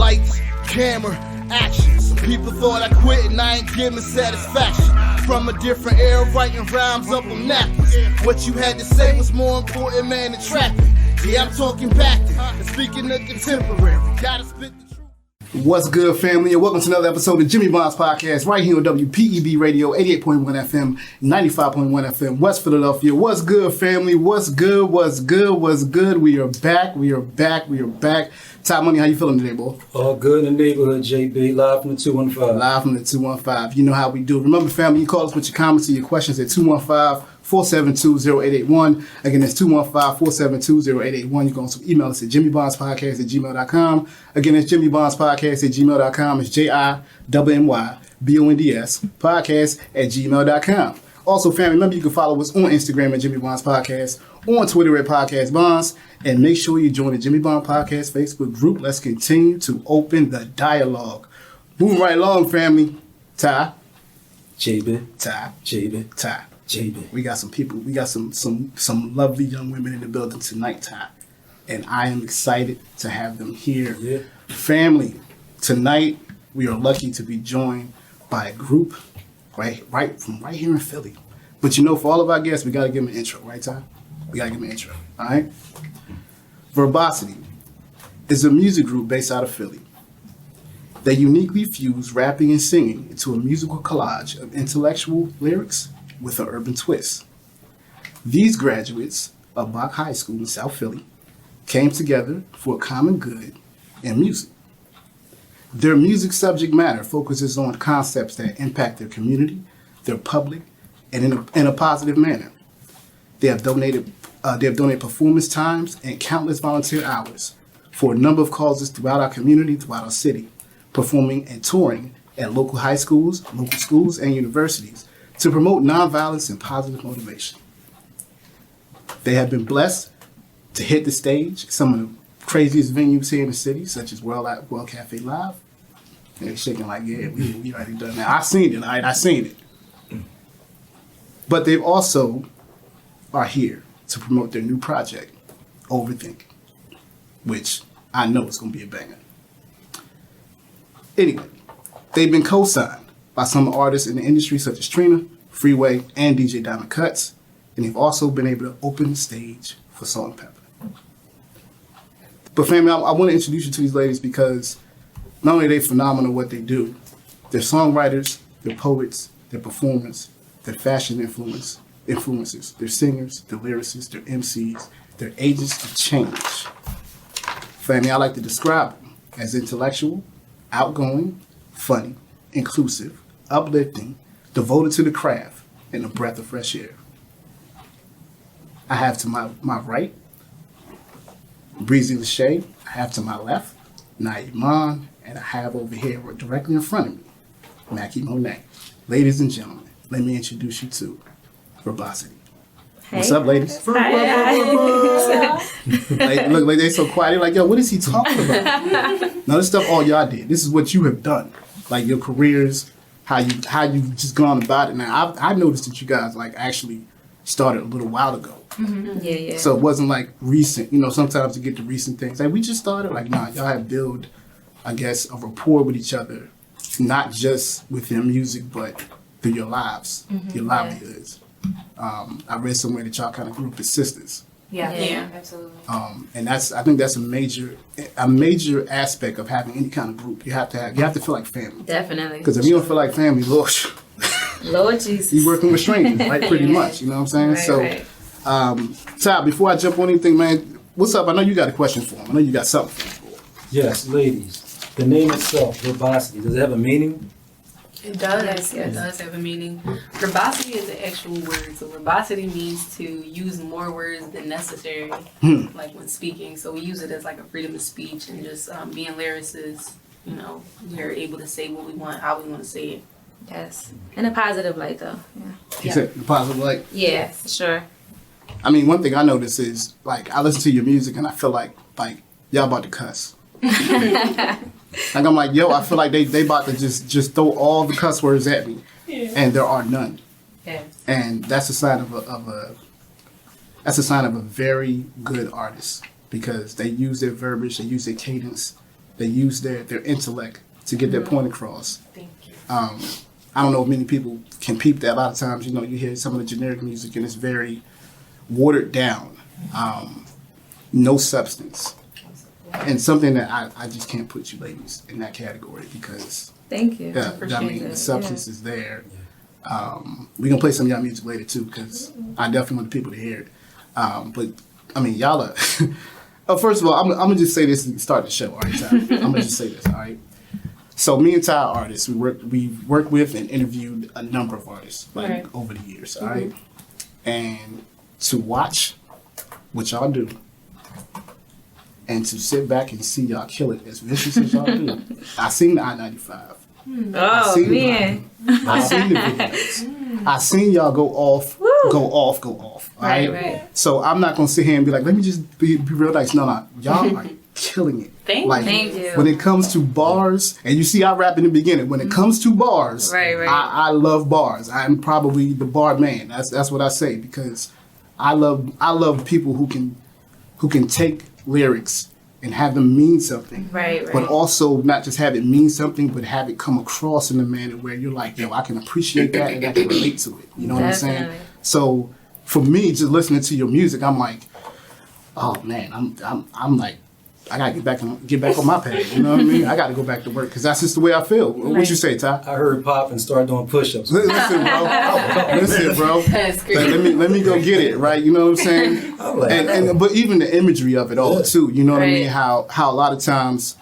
Lights, camera, action. Some people thought I quit and I ain't giving satisfaction. From a different era, writing rhymes up on napkins. What you had to say was more important, man, than traffic. Yeah, I'm talking back and speaking of contemporary. Gotta spit the truth. What's good, family, and welcome to another episode of Jimmy Bond's Podcast right here on WPEB Radio, 88.1 FM, 95.1 FM, West Philadelphia. What's good, family? What's good? What's good? What's good? We are back. We are back. We are back. Top Money, how you feeling today, boy? All good in the neighborhood, JB. Live from the 215. Live from the 215. You know how we do. Remember, family, you call us with your comments and your questions at 215-472-0881. Again, that's 215-472-0881. You can also email us at jimmybondspodcast@gmail.com. Again, it's jimmybondspodcast@gmail.com. It's JIMMYBONDS podcast@gmail.com. Also, family, remember you can follow us on Instagram at Jimmy Bond's Podcast, on Twitter at Podcast Bonds, and make sure you join the Jimmy Bond Podcast Facebook group. Let's continue to open the dialogue. Moving right along, family. Ty. JB. Ty. JB. Ty. JB. We got some people. We got some lovely young women in the building tonight, Ty, and I am excited to have them here. Yeah. Family, tonight we are lucky to be joined by a group right here in Philly. But you know, for all of our guests, we got to give them an intro, right, Ty? We got to give them an intro, all right? Verbosity is a music group based out of Philly. They uniquely fuse rapping and singing into a musical collage of intellectual lyrics with an urban twist. These graduates of Bach High School in South Philly came together for a common good in music. Their music subject matter focuses on concepts that impact their community, their public, and in a positive manner. They have donated performance times and countless volunteer hours for a number of causes throughout our community, throughout our city, performing and touring at local high schools, local schools, and universities to promote nonviolence and positive motivation. They have been blessed to hit the stage at some of the craziest venues here in the city, such as World Cafe Live. And they're shaking like, yeah, we already done that. I seen it, I seen it. But they also are here to promote their new project, Overthink, which I know is going to be a banger. Anyway, they've been co-signed by some artists in the industry such as Trina, Freeway, and DJ Diamond Cuts, and they've also been able to open the stage for Salt and Pepper. But family, I want to introduce you to these ladies because not only are they phenomenal at what they do, they're songwriters, they're poets, they're performers, they're fashion influencers, they're singers, they're lyricists, they're MCs, they're agents of change. Family, I like to describe them as intellectual, outgoing, funny, inclusive, uplifting, devoted to the craft, and a breath of fresh air. I have to my right, Breezy Lachey. I have to my left, Naiman, and I have over here directly in front of me, Mackie Monet. Ladies and gentlemen, let me introduce you to Verbosity. Hey. What's up, ladies? Hi. Look, they so quiet. They're like, yo, what is he talking about? Now, this stuff all y'all did. This is what you have done. Like your careers, how you just gone about it. Now, I noticed that you guys like actually started a little while ago. Mm-hmm. Yeah. So it wasn't like recent. You know, sometimes you get the recent things. Like we just started. Like, nah, y'all have built, I guess, a rapport with each other, not just with your music, but through your lives, your livelihoods. I read somewhere that y'all kind of grew up as sisters. Yeah, absolutely. And I think that's a major aspect of having any kind of group. You have to feel like family. Definitely. Because if you don't feel like family, Lord Jesus, you working with strangers, right? Pretty much, you know what I'm saying? Right. Ty, before I jump on anything, man, what's up? I know you got a question for him. I know you got something for him. Yes, ladies. The name itself, Verbosity, does it have a meaning? It does. Yes. It does have a meaning. Verbosity is an actual word. So verbosity means to use more words than necessary, like when speaking. So we use it as like a freedom of speech and just being lyricists. You know, we're able to say what we want, how we want to say it. Yes, in a positive light, though. Yeah. You said the positive light? Yeah, for sure. I mean, one thing I notice is, like, I listen to your music and I feel like y'all about to cuss. Like, I'm like, yo, I feel like they about to just throw all the cuss words at me, and there are none. Yeah. And that's a sign of a very good artist because they use their verbiage, they use their cadence, They use their intellect to get their point across. Thank you. I don't know if many people can peep that. A lot of times, you know, you hear some of the generic music and it's very watered down, no substance, and something that I just can't put you ladies in that category because Thank you. I mean the substance is there. We're gonna play some of y'all music later too because I definitely want the people to hear it. But I mean, y'all are. Oh, first of all, I'm gonna just say this and start the show. All right, Ty? I'm gonna just say this. All right. So me and Ty are artists. We worked with and interviewed a number of artists over the years. All right, and to watch what y'all do, and to sit back and see y'all kill it as vicious as y'all do. I seen the I-95. Oh, man. I seen the videos. I seen y'all go off. All right? Right. So I'm not gonna sit here and be like, let me just be real nice. No, y'all are killing it. Thank you. When it comes to bars, and you see I rap in the beginning. When it comes to bars, Right. I love bars. I'm probably the bar man. That's what I say because I love people who can take lyrics and have them mean something. Right. But also not just have it mean something, but have it come across in a manner where you're like, yo, I can appreciate that and I can relate to it. You know what I'm saying? Definitely. So for me, just listening to your music, I'm like, oh man, I'm like, I gotta get back on my page. You know what I mean? I gotta go back to work because that's just the way I feel. What you say, Ty? I heard pop and started doing push-ups. Listen, bro. That's great. Let me go get it, right? You know what I'm saying? I'm like, And but even the imagery of it all too. You know what I mean? Right. How a lot of times,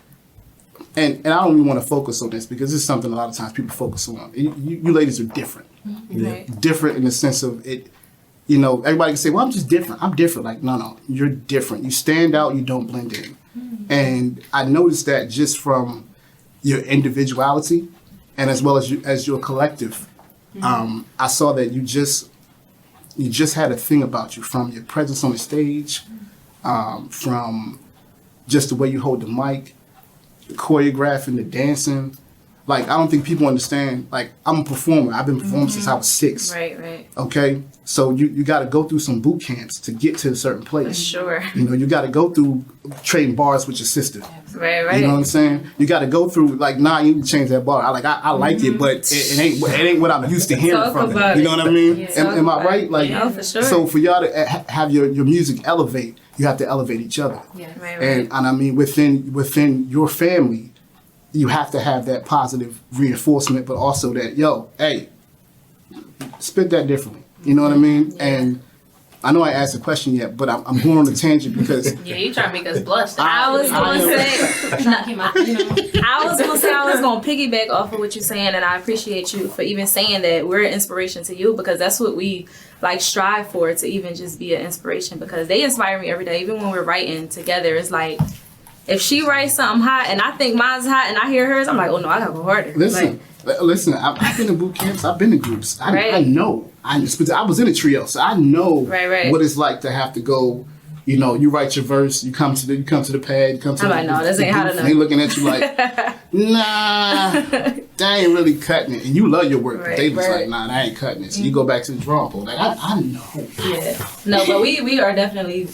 and I don't even want to focus on this because it's something a lot of times people focus on. You ladies are different. Right. Different in the sense of it. You know, everybody can say, "Well, I'm just different. I'm different." Like, no, you're different. You stand out. You don't blend in. And I noticed that just from your individuality, and as well as your collective. I saw that you just had a thing about you from your presence on the stage, from just the way you hold the mic, the choreographing, the dancing. Like, I don't think people understand. Like, I'm a performer. I've been performing since I was 6. Right. Okay? So you got to go through some boot camps to get to a certain place. Sure. You know, you got to go through trading bars with your sister. Right. You know what I'm saying? You got to go through, like, nah, you need to change that bar. I like it, but it ain't what I'm used to hearing Talk from about it. You know it. what I mean? Yeah, Am I talk right? about Like, it. Yeah, for sure. So for y'all to have your music elevate, you have to elevate each other. Right. And I mean, within your family, you have to have that positive reinforcement, but also that, yo, hey, spit that differently. You know what I mean? Yeah. And I know I asked a question yet, but I'm going on a tangent because Yeah, you trying to make us blush. I was gonna say, say, I was gonna piggyback off of what you're saying, and I appreciate you for even saying that we're an inspiration to you because that's what we like strive for, to even just be an inspiration because they inspire me every day. Even when we're writing together, it's like if she writes something hot and I think mine's hot and I hear hers, I'm like, oh no, I gotta go harder. Listen, I've been in boot camps, I've been in groups. Right. I know. I was in a trio, so I know Right. what it's like to have to go. You know, you write your verse, you come to the pad, you come to I'm the like, no, this ain't hot booth, enough. and they looking at you like, nah, that ain't really cutting it. And you love your work, but they was like, nah, that ain't cutting it. So you go back to the drawing board. Like, I know. Yeah. No, but we are definitely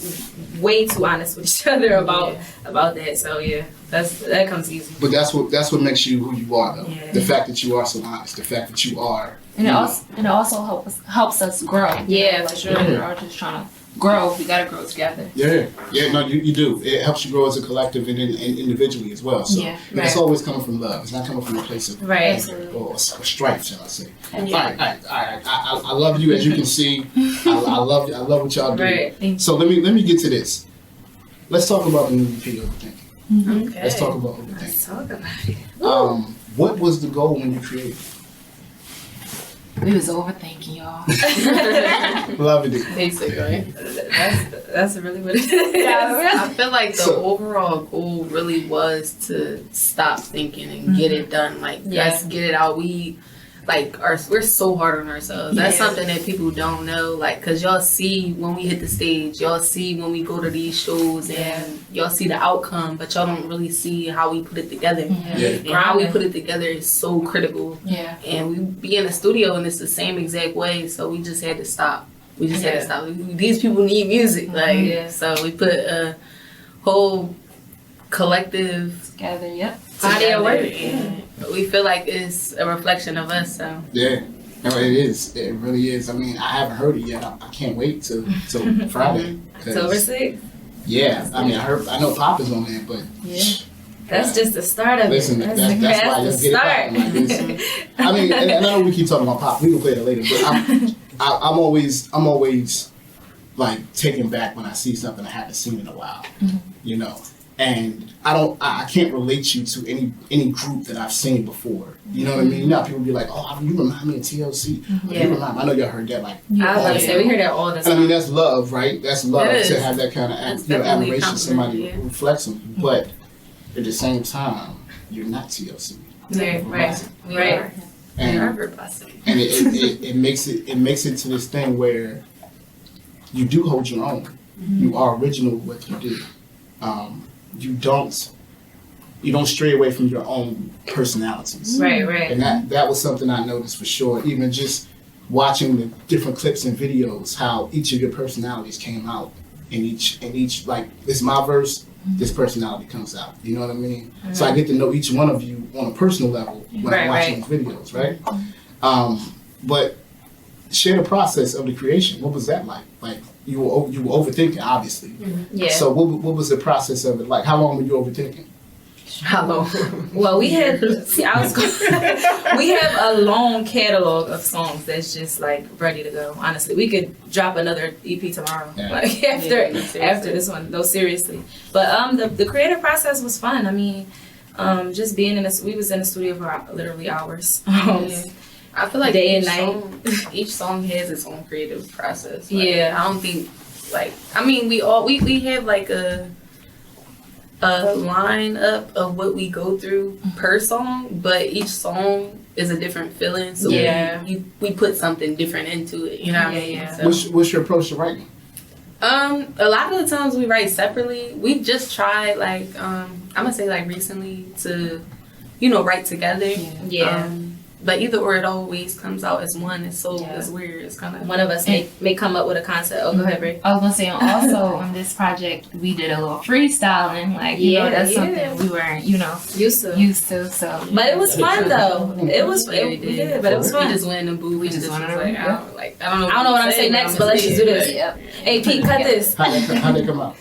way too honest with each other about that. So yeah, that comes easy. But that's what makes you who you are, though. Yeah. The fact that you are so honest, the fact that you are. And it also helps us grow. Yeah, for sure. We're all just trying to grow. We gotta grow together. Yeah, no, you do. It helps you grow as a collective and individually as well. So Yeah, and it's always coming from love. It's not coming from a place of Right. or strife, shall I say? Yeah. All right. I love you, as you can see. I love what y'all do. Right. So let me get to this. Let's talk about the new EP, Overthinking. Okay. Let's talk about Let's Overthinking. talk about it. What was the goal when you created it? We was overthinking, y'all. Loving it. basic, right? That's really what it is. I feel like the So- overall goal really was to stop thinking and get it done. Like, Yeah. let's get it out. We're so hard on ourselves. That's Yeah. something that people don't know. Like, cause y'all see when we hit the stage, y'all see when we go to these shows, and y'all see the outcome, but y'all don't really see how we put it together. Yeah. And how we put it together is so critical. Yeah. And we be in the studio and it's the same exact way, so we just had to stop. We just had to stop. These people need music, like Yeah. so we put a whole collective Together, yep. Body of work. and we feel like it's a reflection of us. So Yeah. No, it is. It really is. I mean, I haven't heard it yet. I can't wait till Friday. 'Cause, October 6th. Yeah. I mean, I know Pop is on there, but Yeah. That's just the start of listen, it. that's why you the get it popping like this. I mean, and I know we keep talking about Pop. We can play that later, but I'm always like taken back when I see something I haven't seen in a while. You know, and I can't relate you to any group that I've seen before. You know what I mean? You know, how people be like, "Oh, you remind me of TLC." Yeah. You remind me. I know y'all heard that like. I was about to say, we hear that all the And I time. mean, that's love, right? That's love It is. to have that kind That's of definitely a admiration. Somebody compliment, yeah. reflects on you, but at the same time, you're not TLC. Right, right. we Right. are. We And are Verbosity. and it makes it to this thing where you do hold your own. You are original with what you do. You don't stray away from your own personalities. Right, right. And that was something I noticed for sure. Even just watching the different clips and videos, how each of your personalities came out in each like this my verse, this personality comes out. You know what I mean? So I get to know each one of you on a personal level when I'm Right, watching these videos, right? But share the process of the creation. What was that like? Like you were overthinking, obviously. Yeah. So what was the process of it like? How long were you overthinking? How long? Well, we have we have a long catalog of songs that's just like ready to go. Honestly, we could drop another EP tomorrow, Yeah. like seriously. after this one. No, seriously. But the creative process was fun. I mean, just being we was in the studio for literally hours. Yeah. I feel like Day and each song has its own creative process. Like, Yeah. I don't think we have like a lineup of what we go through per song, but each song is a different feeling. So Yeah. we put something different into it. You know what I mean? Yeah. So, What's your approach to writing? a lot of the times we write separately. We've just tried like I'm gonna say like recently to write together. Yeah. But either or, it always comes out as one. It's so Yeah. it's weird. It's kind of One of us may come up with a concept. Oh, go ahead, Bray. I was gonna say, and also on this project, we did a little freestyling. Like, Yeah, that's yeah. something we weren't, Used to. used to. So, But it was fun though. It was Yeah, we did, but it was We fun. just went in the booth. We and just was went in the like, booth, I don't know. I don't know what I'm saying next, but let's just do this. yep. Hey, Pete, cut this. How they come out?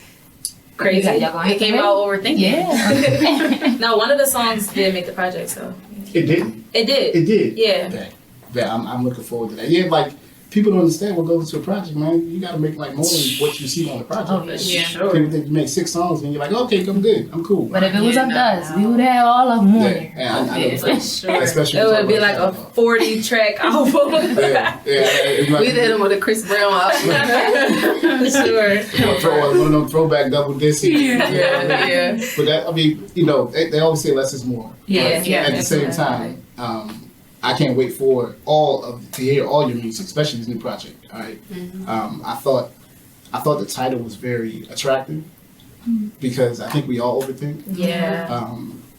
Crazy. Y'all gonna It came out overthinking. Yeah. No, one of the songs did make the project, so It didn't. it did. It did. Yeah. Yeah, I'm looking forward to that. Yeah, like people don't understand what goes into a project, man. You got to make like more than what you see on the project. Oh, yeah. Sure. People think you make 6 songs and you're like, okay, I'm good, I'm cool. But if it was Yeah, up to no. us, we would have all of them on Yeah, there. and I know. Yeah, for sure. Especially It if would be you're like a talking 40-track album. about- yeah. We did him with a Chris Brown album. For sure. One of them throwback double discs. Yeah. But that, I mean, they always say less is more. Yeah, But yeah, At the same definitely. time, I can't wait for to hear all your music, especially this new project. All right. I thought the title was very attractive because I think we all overthink. Yeah.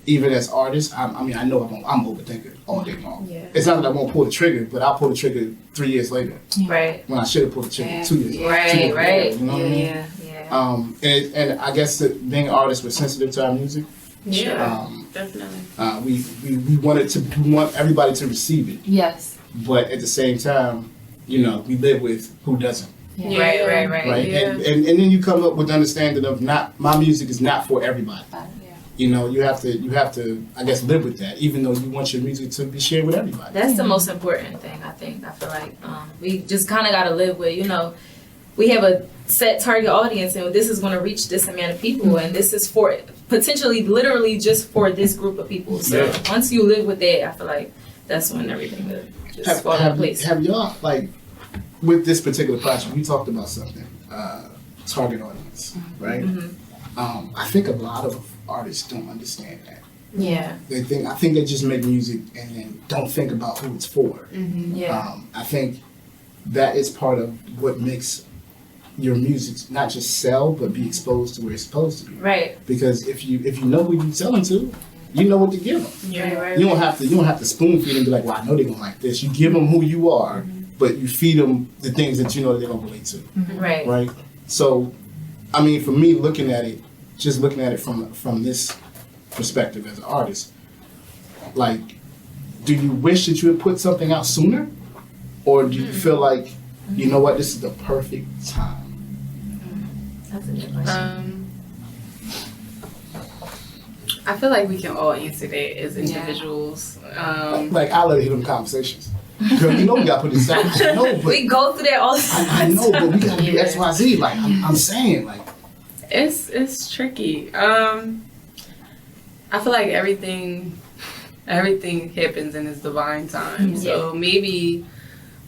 Even as artists, I know I'm overthinking all day long. Yeah. It's not that I won't pull the trigger, but I'll pull the trigger 3 years later Right. when I should have pulled the trigger Yeah. 2 years. Right, 2 years right. later, you know what I mean? Yeah. Yeah. And I guess that being artists, we're sensitive to our music. Yeah. Definitely. We want everybody to receive it, Yes. but at the same time, we live with who doesn't, Yeah. Right. right? Yeah. And then you come up with the understanding of my music is not for everybody. Yeah. You have to, I guess, live with that, even though you want your music to be shared with everybody. That's the most important thing, I think. I feel like we just kind of got to live with, we have a set target audience and this is going to reach this amount of people and this is for potentially literally just for this group of people. So Yeah. once you live with that, I feel like that's when everything will just fall into place. Have y'all, like, with this particular project, we talked about something, target audience, right? I think a lot of artists don't understand that. Yeah. I think they just make music and then don't think about who it's for. Yeah. I think that is part of what makes your music not just sell, but be exposed to where it's supposed to be. Right. Because if you know who you're selling to, you know what to give them. Right. You don't have to spoon feed them and be like, well, I know they're gonna like this. You give them who you are, but you feed them the things that you know they're gonna relate to, Right. right? So, I mean, for me, looking at it, just looking at it from this perspective as an artist, like, do you wish that you had put something out sooner, or do you feel like, you know what, this is the perfect time? That's a good question. I feel like we can all answer that as individuals. Like, I let it hit them conversations. Girl, you know we gotta put this out. I know, but We go through that all the time. I know, but we gotta do X, Y, Z. Like, I'm saying, like, It's tricky. I feel like everything happens in its divine time. So maybe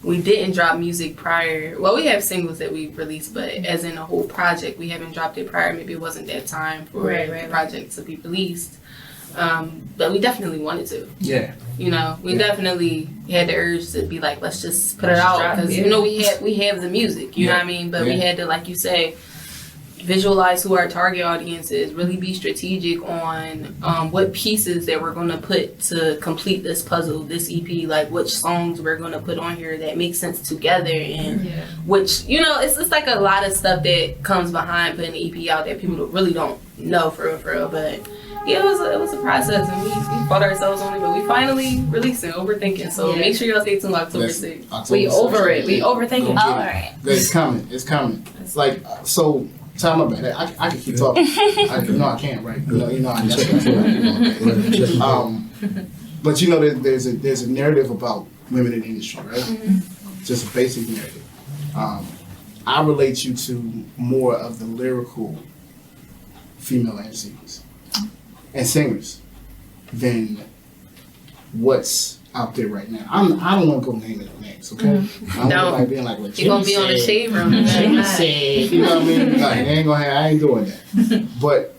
we didn't drop music prior. Well, we have singles that we released, but as in a whole project, we haven't dropped it prior. Maybe it wasn't that time for the project to be released. But we definitely wanted to. yeah. You know, we definitely had the urge to be like, let's just put it out, because you know we have the music. You know what I mean? But we had to, like you say, visualize who our target audience is, really be strategic on what pieces that we're going to put to complete this puzzle, this EP, like which songs we're going to put on here that make sense together, and which, you know, it's like a lot of stuff that comes behind putting the EP out that people really don't know for real, but yeah, it was a process, and we fought ourselves on it, but we finally released it, Overthinking, so make sure y'all stay tuned October 6th. We over it. We overthinking. All right. It's coming. It's coming. It's like, so, time about that. I can keep talking. I can't, right? You know, I but you know, there's a narrative about women in the industry, right? Just a basic narrative. I relate you to more of the lyrical female MCs and singers than what's out there right now. I don't want to go name it names, okay? I don't like being like, well, You're going to be on the shade room. Jimmy said, you know what I mean? Like, I ain't doing that. But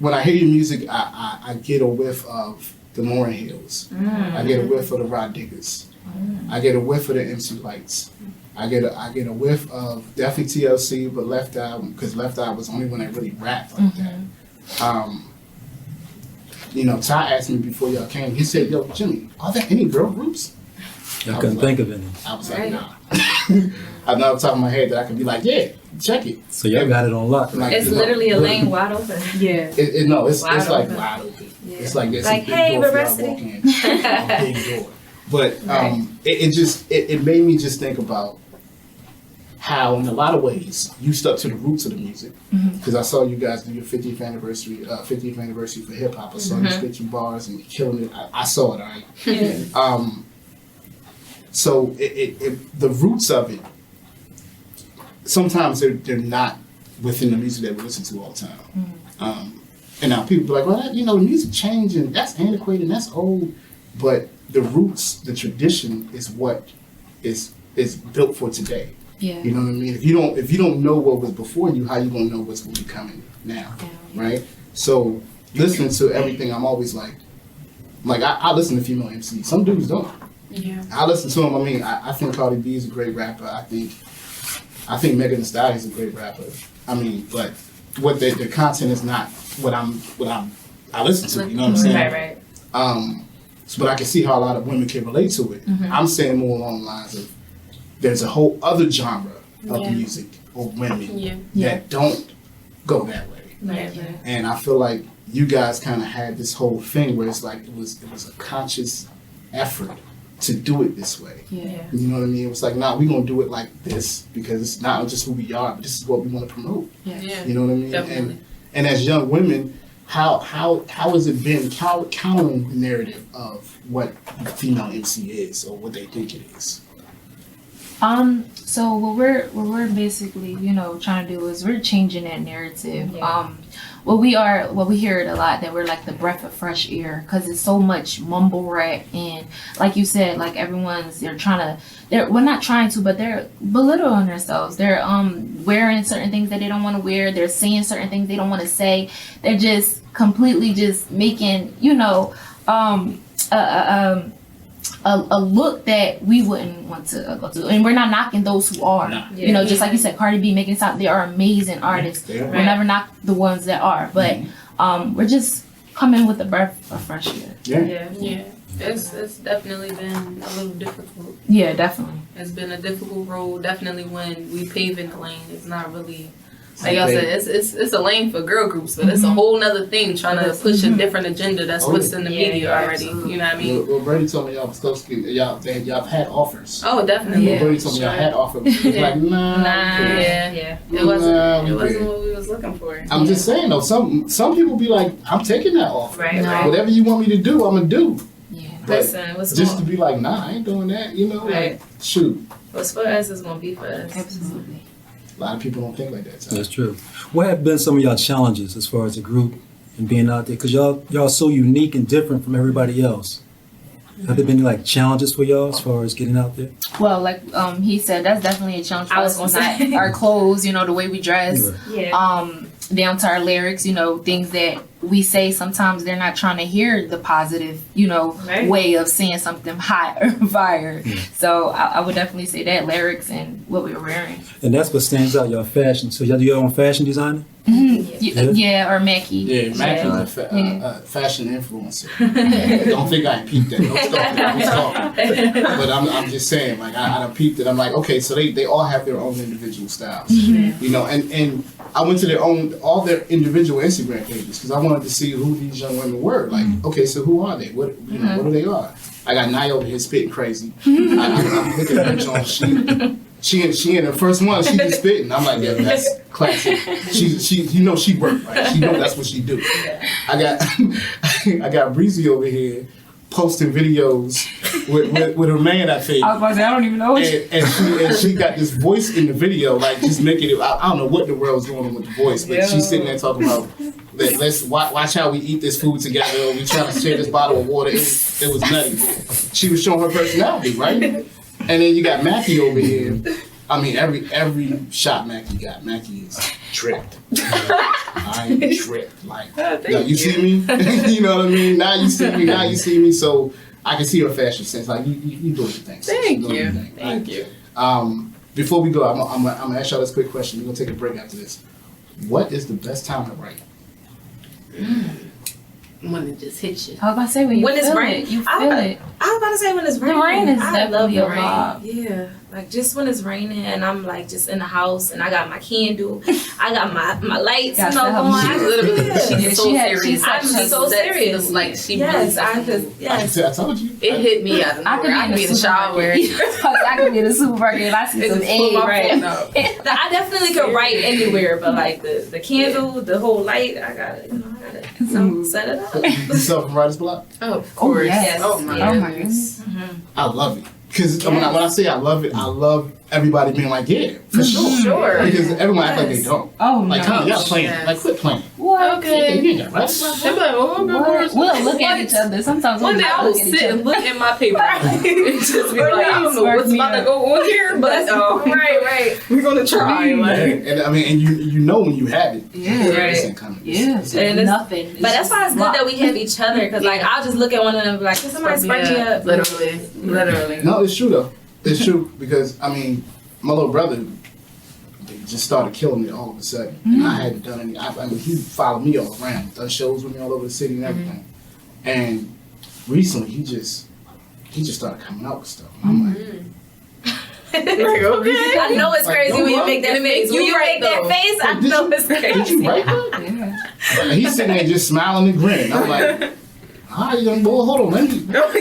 when I hear your music, I get a whiff of the Morin Hills. I get a whiff of the Rod Diggers. I get a whiff of the MC Lights. I get a whiff of definitely TLC, but Left Eye, because Left Eye was only when I really rapped like that. You know, Ty asked me before y'all came, he said, yo, Jimmy, are there any girl groups? I couldn't think of any. I was like, nah. I know off the top of my head that I could be like, yeah, check it. So y'all got it on lock. Like, It's literally a lane wide open. Yeah. It's Wide like open. wide open. Yeah. It's like there's Like, a big hey, door for y'all to Verbosity. walk in. A big door. But it made me just think about how, in a lot of ways, you stuck to the roots of the music. Because I saw you guys do your 50th anniversary for hip hop. I saw you spit your bars and killing it. I saw it, all right? So the roots of it, sometimes they're not within the music that we listen to all the time. And now people be like, well, you know, the music changed and that's antiquated and that's old. But the roots, the tradition is what is built for today. Yeah. You know what I mean? If you don't know what was before you, how you gonna know what's gonna be coming now, right? So listening to everything, I'm always like I listen to female MCs. Some dudes don't. Yeah. I listen to them. I mean, I think Cardi B is a great rapper. I think Megan Thee Stallion is a great rapper. I mean, but what their content is not what I listen to. You know what I'm saying? Right. But I can see how a lot of women can relate to it. I'm saying more along the lines of there's a whole other genre of music or women that don't go that way. And I feel like you guys kind of had this whole thing where it's like it was a conscious effort to do it this way. Yeah. You know what I mean? It was like, nah, we're gonna do it like this because it's not just who we are, but this is what we want to promote. Yeah. You know what I mean? Definitely. And as young women, how has it been countering the narrative of what a female MC is or what they think it is? So what we're basically, you know, trying to do is we're changing that narrative. Yeah. What we hear it a lot that we're like the breath of fresh air because it's so much mumble rap and like you said, like we're not trying to, but they're belittling themselves. They're wearing certain things that they don't want to wear. They're saying certain things they don't want to say. They're just completely just making, you know, a look that we wouldn't want to go to, and we're not knocking those who are. No. You know, just like you said, Cardi B, Megan Thee Stallion, they are amazing artists. They are. We'll never knock the ones that are, but we're just coming with a breath of fresh air. Yeah. It's definitely been a little difficult. Yeah, definitely. It's been a difficult road. Definitely when we paving the lane, it's not really Like y'all said, it's a lane for girl groups, but it's a whole nother thing trying to push a different agenda that's what's in the media already. Absolutely. You know what I mean? Well, Brady told me y'all was close to y'all had offers. Oh, definitely. Well, Brady told me y'all had offers. It was like, nah. Yeah. It wasn't what we was looking for. I'm just saying though, some people be like, I'm taking that offer. Right. Whatever you want me to do, I'm gonna do. Yeah. But Listen, what's just to going be like, nah, I ain't doing that. You know, Right. like shoot. what's for us is gonna be for us. Absolutely. A lot of people don't think like that. So. That's true. What have been some of y'all challenges as far as a group and being out there? Because y'all so unique and different from everybody else. Have there been like challenges for y'all as far as getting out there? Well, like he said, that's definitely a challenge for I was us. gonna say. Our clothes, the way we dress, Right. Yeah. down to our lyrics, things that we say sometimes they're not trying to hear the positive, Right. way of saying something hot or fire. So I would definitely say that lyrics and what we were wearing. And that's what stands out, y'all fashion. So y'all do your own fashion designer? Yeah, or Mackie. Yeah, Mackie's a fashion influencer. Don't think I peeped that. Don't stop it. But I'm just saying, like I done peeped it. I'm like, okay, so they all have their own individual styles, and I went to all their individual Instagram pages because I wanted to see who these young women were. Like, okay, so who are they? What what do they are? I got Nia over here spitting crazy. I'm looking at her Jones. She in the first one, she just spitting. I'm like, yeah, that's classic. She she worked, right? She know that's what she do. I got Breezy over here posting videos with her man I think. I was about to say, I don't even know. And she got this voice in the video, like just making it. I don't know what the world's going on with the voice, but she's sitting there talking about let's watch how we eat this food together. We trying to share this bottle of water. It was nutty. She was showing her personality, right? And then you got Mackie over here. I mean, every shot Mackie got, Mackie is tripped. I'm tripped. Like, now you see me? You know what I mean? Now you see me. So I can see her fashion sense. Like, you doing your thing. Thank you. Thank you. Before we go, I'm gonna ask y'all this quick question. We're gonna take a break after this. What is the best time to write? When it just hits you. I was about to say when When it's feel rain. it, you I feel was- it. I was about to say when it's raining. rain is I love definitely the a rain. vibe. Yeah, like just when it's raining and I'm like just in the house and I got my candle, I got my lights, Got going. some- I Literally, she's so serious. she's I'm so serious. Like she Yes, really, I told you. it hit me out of I nowhere. I could be in the shower. I could be in the supermarket and I see It some just pulled egg, my right? phone out. I definitely could write anywhere, but like the candle, the whole light, I gotta set it up. You sell from Writer's Block? Oh, of course. yes. Oh my Oh my goodness. I love it. Because when I say I love it, I love everybody being like, yeah, for sure. Sure. Because everyone acts like they don't. Oh Like, no. come on, y'all playing. Yes. Like, quit playing. What? Okay. You ain't got Writer's Block. I'm like, oh, What? We'll look at each other. Sometimes One we'll day I not will look at each sit other. and look at my paper and just be like, I don't know what's about to go on here, but right. we're gonna try. Like, And I mean, and you know when you have it. Yeah. It's coming. Yeah. And it's- Nothing. But that's why it's good that we have each other, because like I'll just look at one of them and be like, can somebody spark me up? Literally. No, it's true though. It's true because I mean, my little brother just started killing it all of a sudden, and I hadn't done any. I mean, he followed me all around, done shows with me all over the city and everything. And recently, he just started coming out with stuff. And I'm like, I know it's Like, crazy no, when you bro. make that It face. makes When you you right, make that though. face, I Did know you- it's crazy. did you write that? Yeah. And he's sitting there just smiling and grinning. I'm like, all right, young boy, hold on, let me.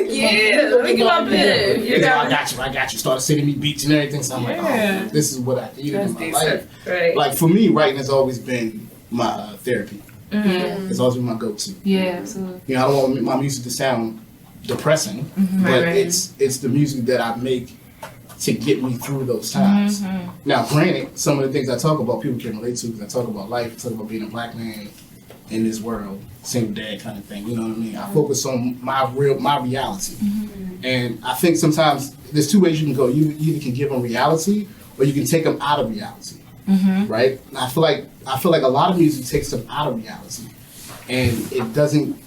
Yeah, let me get my pen. You got I got you. Started sending me beats and everything. So I'm like, oh, this is what I needed in my life. Right. Like for me, writing has always been my therapy. It's always been my go-to. Yeah, absolutely. You know, I don't want my music to sound depressing, but Right. it's the music that I make to get me through those times. Now, granted, some of the things I talk about, people can relate to because I talk about life, I talk about being a black man in this world, single dad kind of thing. You know what I mean? I focus on my reality, and I think sometimes there's two ways you can go. You either can give them reality, or you can take them out of reality. Right? And I feel like a lot of music takes them out of reality, and it doesn't.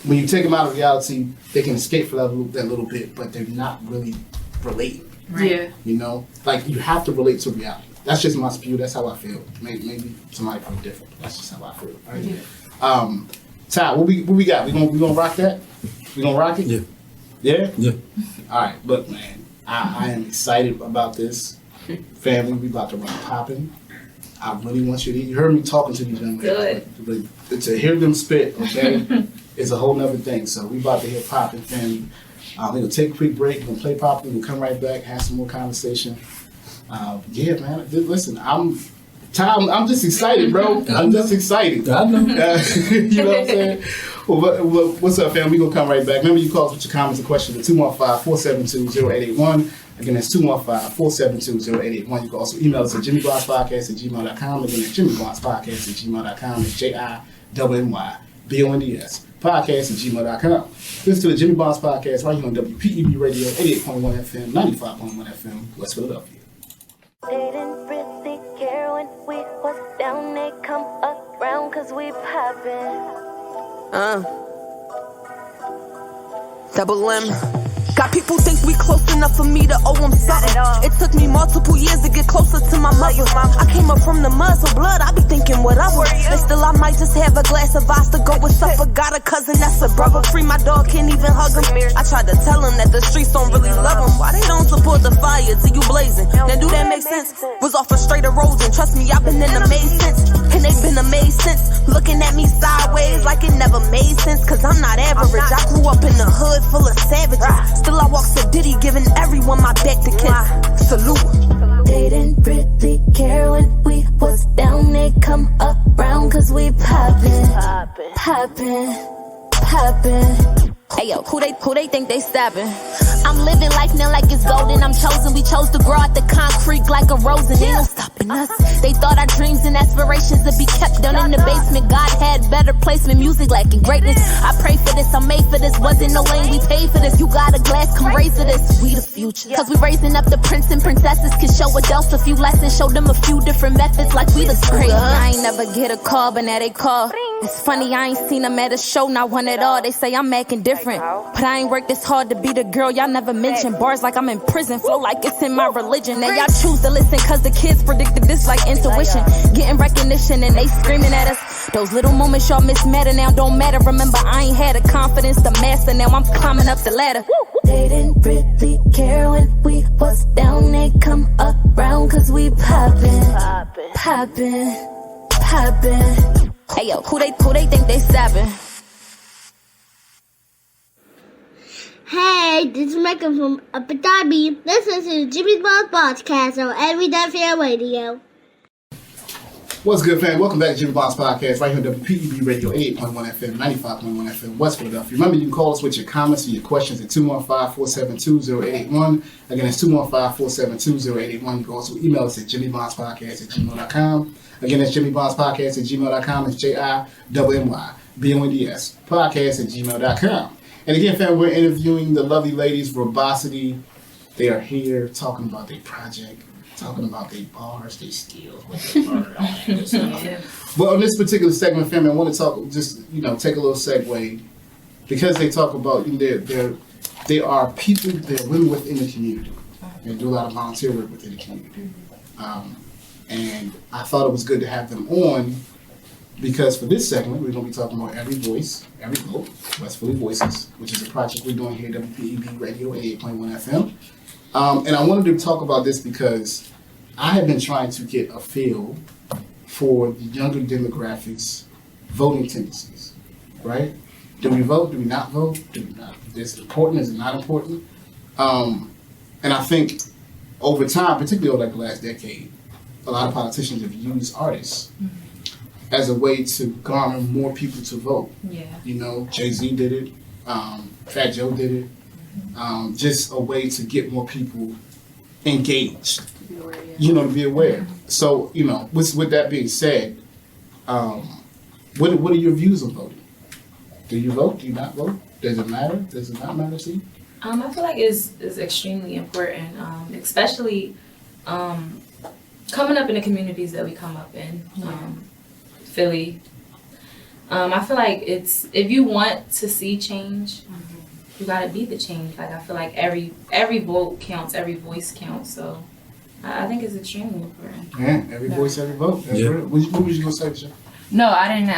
When you take them out of reality, they can escape for that little bit, but they're not really relating. Yeah. You know, like you have to relate to reality. That's just my spew. That's how I feel. Maybe somebody feel different. But that's just how I feel. Right? Ty, what we got? We gonna rock that? We gonna rock it? Yeah. Yeah. Yeah. All right. Look, man, I am excited about this. Family, we about to run popping. I really want you heard me talking to these young ladies. But to hear them spit, okay, is a whole nother thing. So we about to hear Pop and Family. We're going to take a quick break. We're going to play Pop. We're going to come right back, have some more conversation. Yeah, man. Listen, I'm just excited, bro. I'm just excited. I know. You know what I'm saying? Well, what's up, fam? We're going to come right back. Remember, you call us with your comments and questions at 215-472-0881. Again, that's 215-472-0881. You can also email us at jimmybondspodcast@gmail.com. Again, that's jimmybondspodcast@gmail.com. It's JIMMYBONDS podcast@gmail.com. Listen to the Jimmy Bonds Podcast right here on WPEB Radio, 88.1 FM, 95.1 FM, West Philadelphia. They didn't really care when we was down, they come around cause we poppin'. Double M. Got people think we close enough for me to owe them something. It took me multiple years to get closer to my mother. I came up from the mud, so blood, I be thinking whatever. But still, I might just have a glass of ice to go with supper. Got a cousin that's a brother. Free my dog, can't even hug him. I tried to tell him that the streets don't really love him. Why they don't support the fire till you blazing? Now do that make sense? Was off a straight erosion. Trust me, I've been in a maze since. And they been amazed since. Looking at me sideways like it never made sense. Cause I'm not average. I grew up in the hood full of savages. Still I walk so diddy, giving everyone my back to kiss. Salute. They didn't really care when we was down, they come around cause we poppin'. Hey yo, who they think they stabbing? I'm living life now like it's golden. I'm chosen. We chose to grow out the concrete like a rose, and ain't no stopping us. They thought our dreams and aspirations would be kept down in the basement. God had better placement, music lacking greatness. I pray for this, I'm made for this. Wasn't no lane, we paid for this. You got a glass, come raise to this. We the future. Cause we raising up the prince and princesses. Can show adults a few lessons, show them a few different methods like we the school. I ain't never get a call, but now they call. It's funny, I ain't seen them at a show, not one at all. They say I'm acting different, but I ain't worked this hard to be the girl y'all never mentioned. Bars like I'm in prison, flow like it's in my religion. Now y'all choose to listen cause the kids predicted this like intuition. Getting recognition and they screaming at us. Those little moments y'all miss matter now don't matter. Remember I ain't had the confidence to master, now I'm climbing up the ladder. They didn't really care when we was down, they come around cause we poppin'. Hey yo, who they think they stabbing? Hey, this is Mecca from Abu Dhabi. Listen to Jimmy's Bonds Podcast on Illadelphia Radio. What's good, fam? Welcome back to Jimmy Bonds Podcast right here on WPEB Radio, 88.1 FM, 95.1 FM, West Philadelphia. Remember, you can call us with your comments and your questions at 215-472-0881. Again, it's 215-472-0881. You can also email us at jimmybondspodcast@gmail.com. Again, that's jimmybondspodcast@gmail.com. It's JIMMYBONDS podcast@gmail.com. And again, fam, we're interviewing the lovely ladies, Verbosity. They are here talking about their project, talking about their bars, their skills, what they learned, all that good stuff. Well, on this particular segment, fam, I want to talk, just, take a little segue, because they talk about, they are people, they're women within the community. They do a lot of volunteer work within the community. And I thought it was good to have them on, because for this segment, we're going to be talking about Every Voice, Every Vote, West Philly Voices, which is a project we're doing here at WPEB Radio 88.1 FM. And I wanted to talk about this because I have been trying to get a feel for the younger demographics' voting tendencies, right? Do we vote? Do we not vote? Do we not? Is it important? Is it not important? And I think over time, particularly over like the last decade, a lot of politicians have used artists as a way to garner more people to vote. Yeah. Jay-Z did it, Fat Joe did it. Just a way to get more people engaged, to be aware. So, with that being said, what are your views on voting? Do you vote? Do you not vote? Does it matter? Does it not matter to you? I feel like it's extremely important, especially coming up in the communities that we come up in, Philly. I feel like if you want to see change, you gotta be the change. Like I feel like every vote counts, every voice counts. So I think it's extremely important. Yeah, every voice, every vote. That's real. What was you gonna say, Michelle? No, I didn't.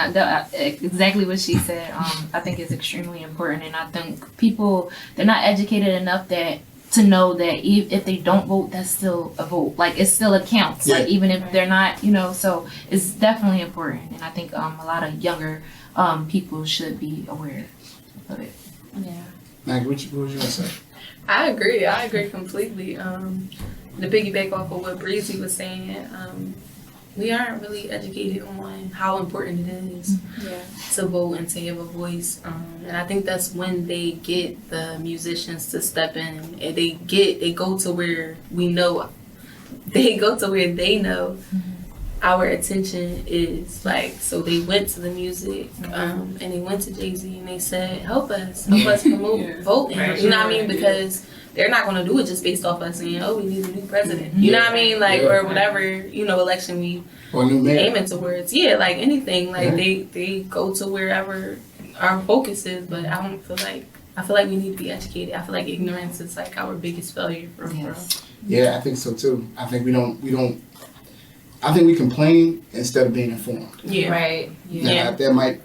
Exactly what she said. I think it's extremely important, and I think people, they're not educated enough that to know that if they don't vote, that's still a vote. Like it still counts. Yeah. Like even if they're not, so it's definitely important. And I think a lot of younger people should be aware of it. Yeah. Maggie, what was you gonna say? I agree completely. To piggyback off of what Breezy was saying, we aren't really educated on how important it is to vote and to have a voice. And I think that's when they get the musicians to step in and they go to where we know, they go to where they know our attention is. Like, so they went to the music and they went to Jay-Z and they said, help us promote voting. Right. You know what I mean? Because they're not going to do it just based off us saying, oh, we need a new president. You know what I mean? Like, or whatever, election we aiming towards. Yeah, like anything. Like, they go to wherever our focus is, but I feel like we need to be educated. I feel like ignorance is like our biggest failure for Yeah, I think so too. I think I think we complain instead of being informed. Yeah. Right. Now, that might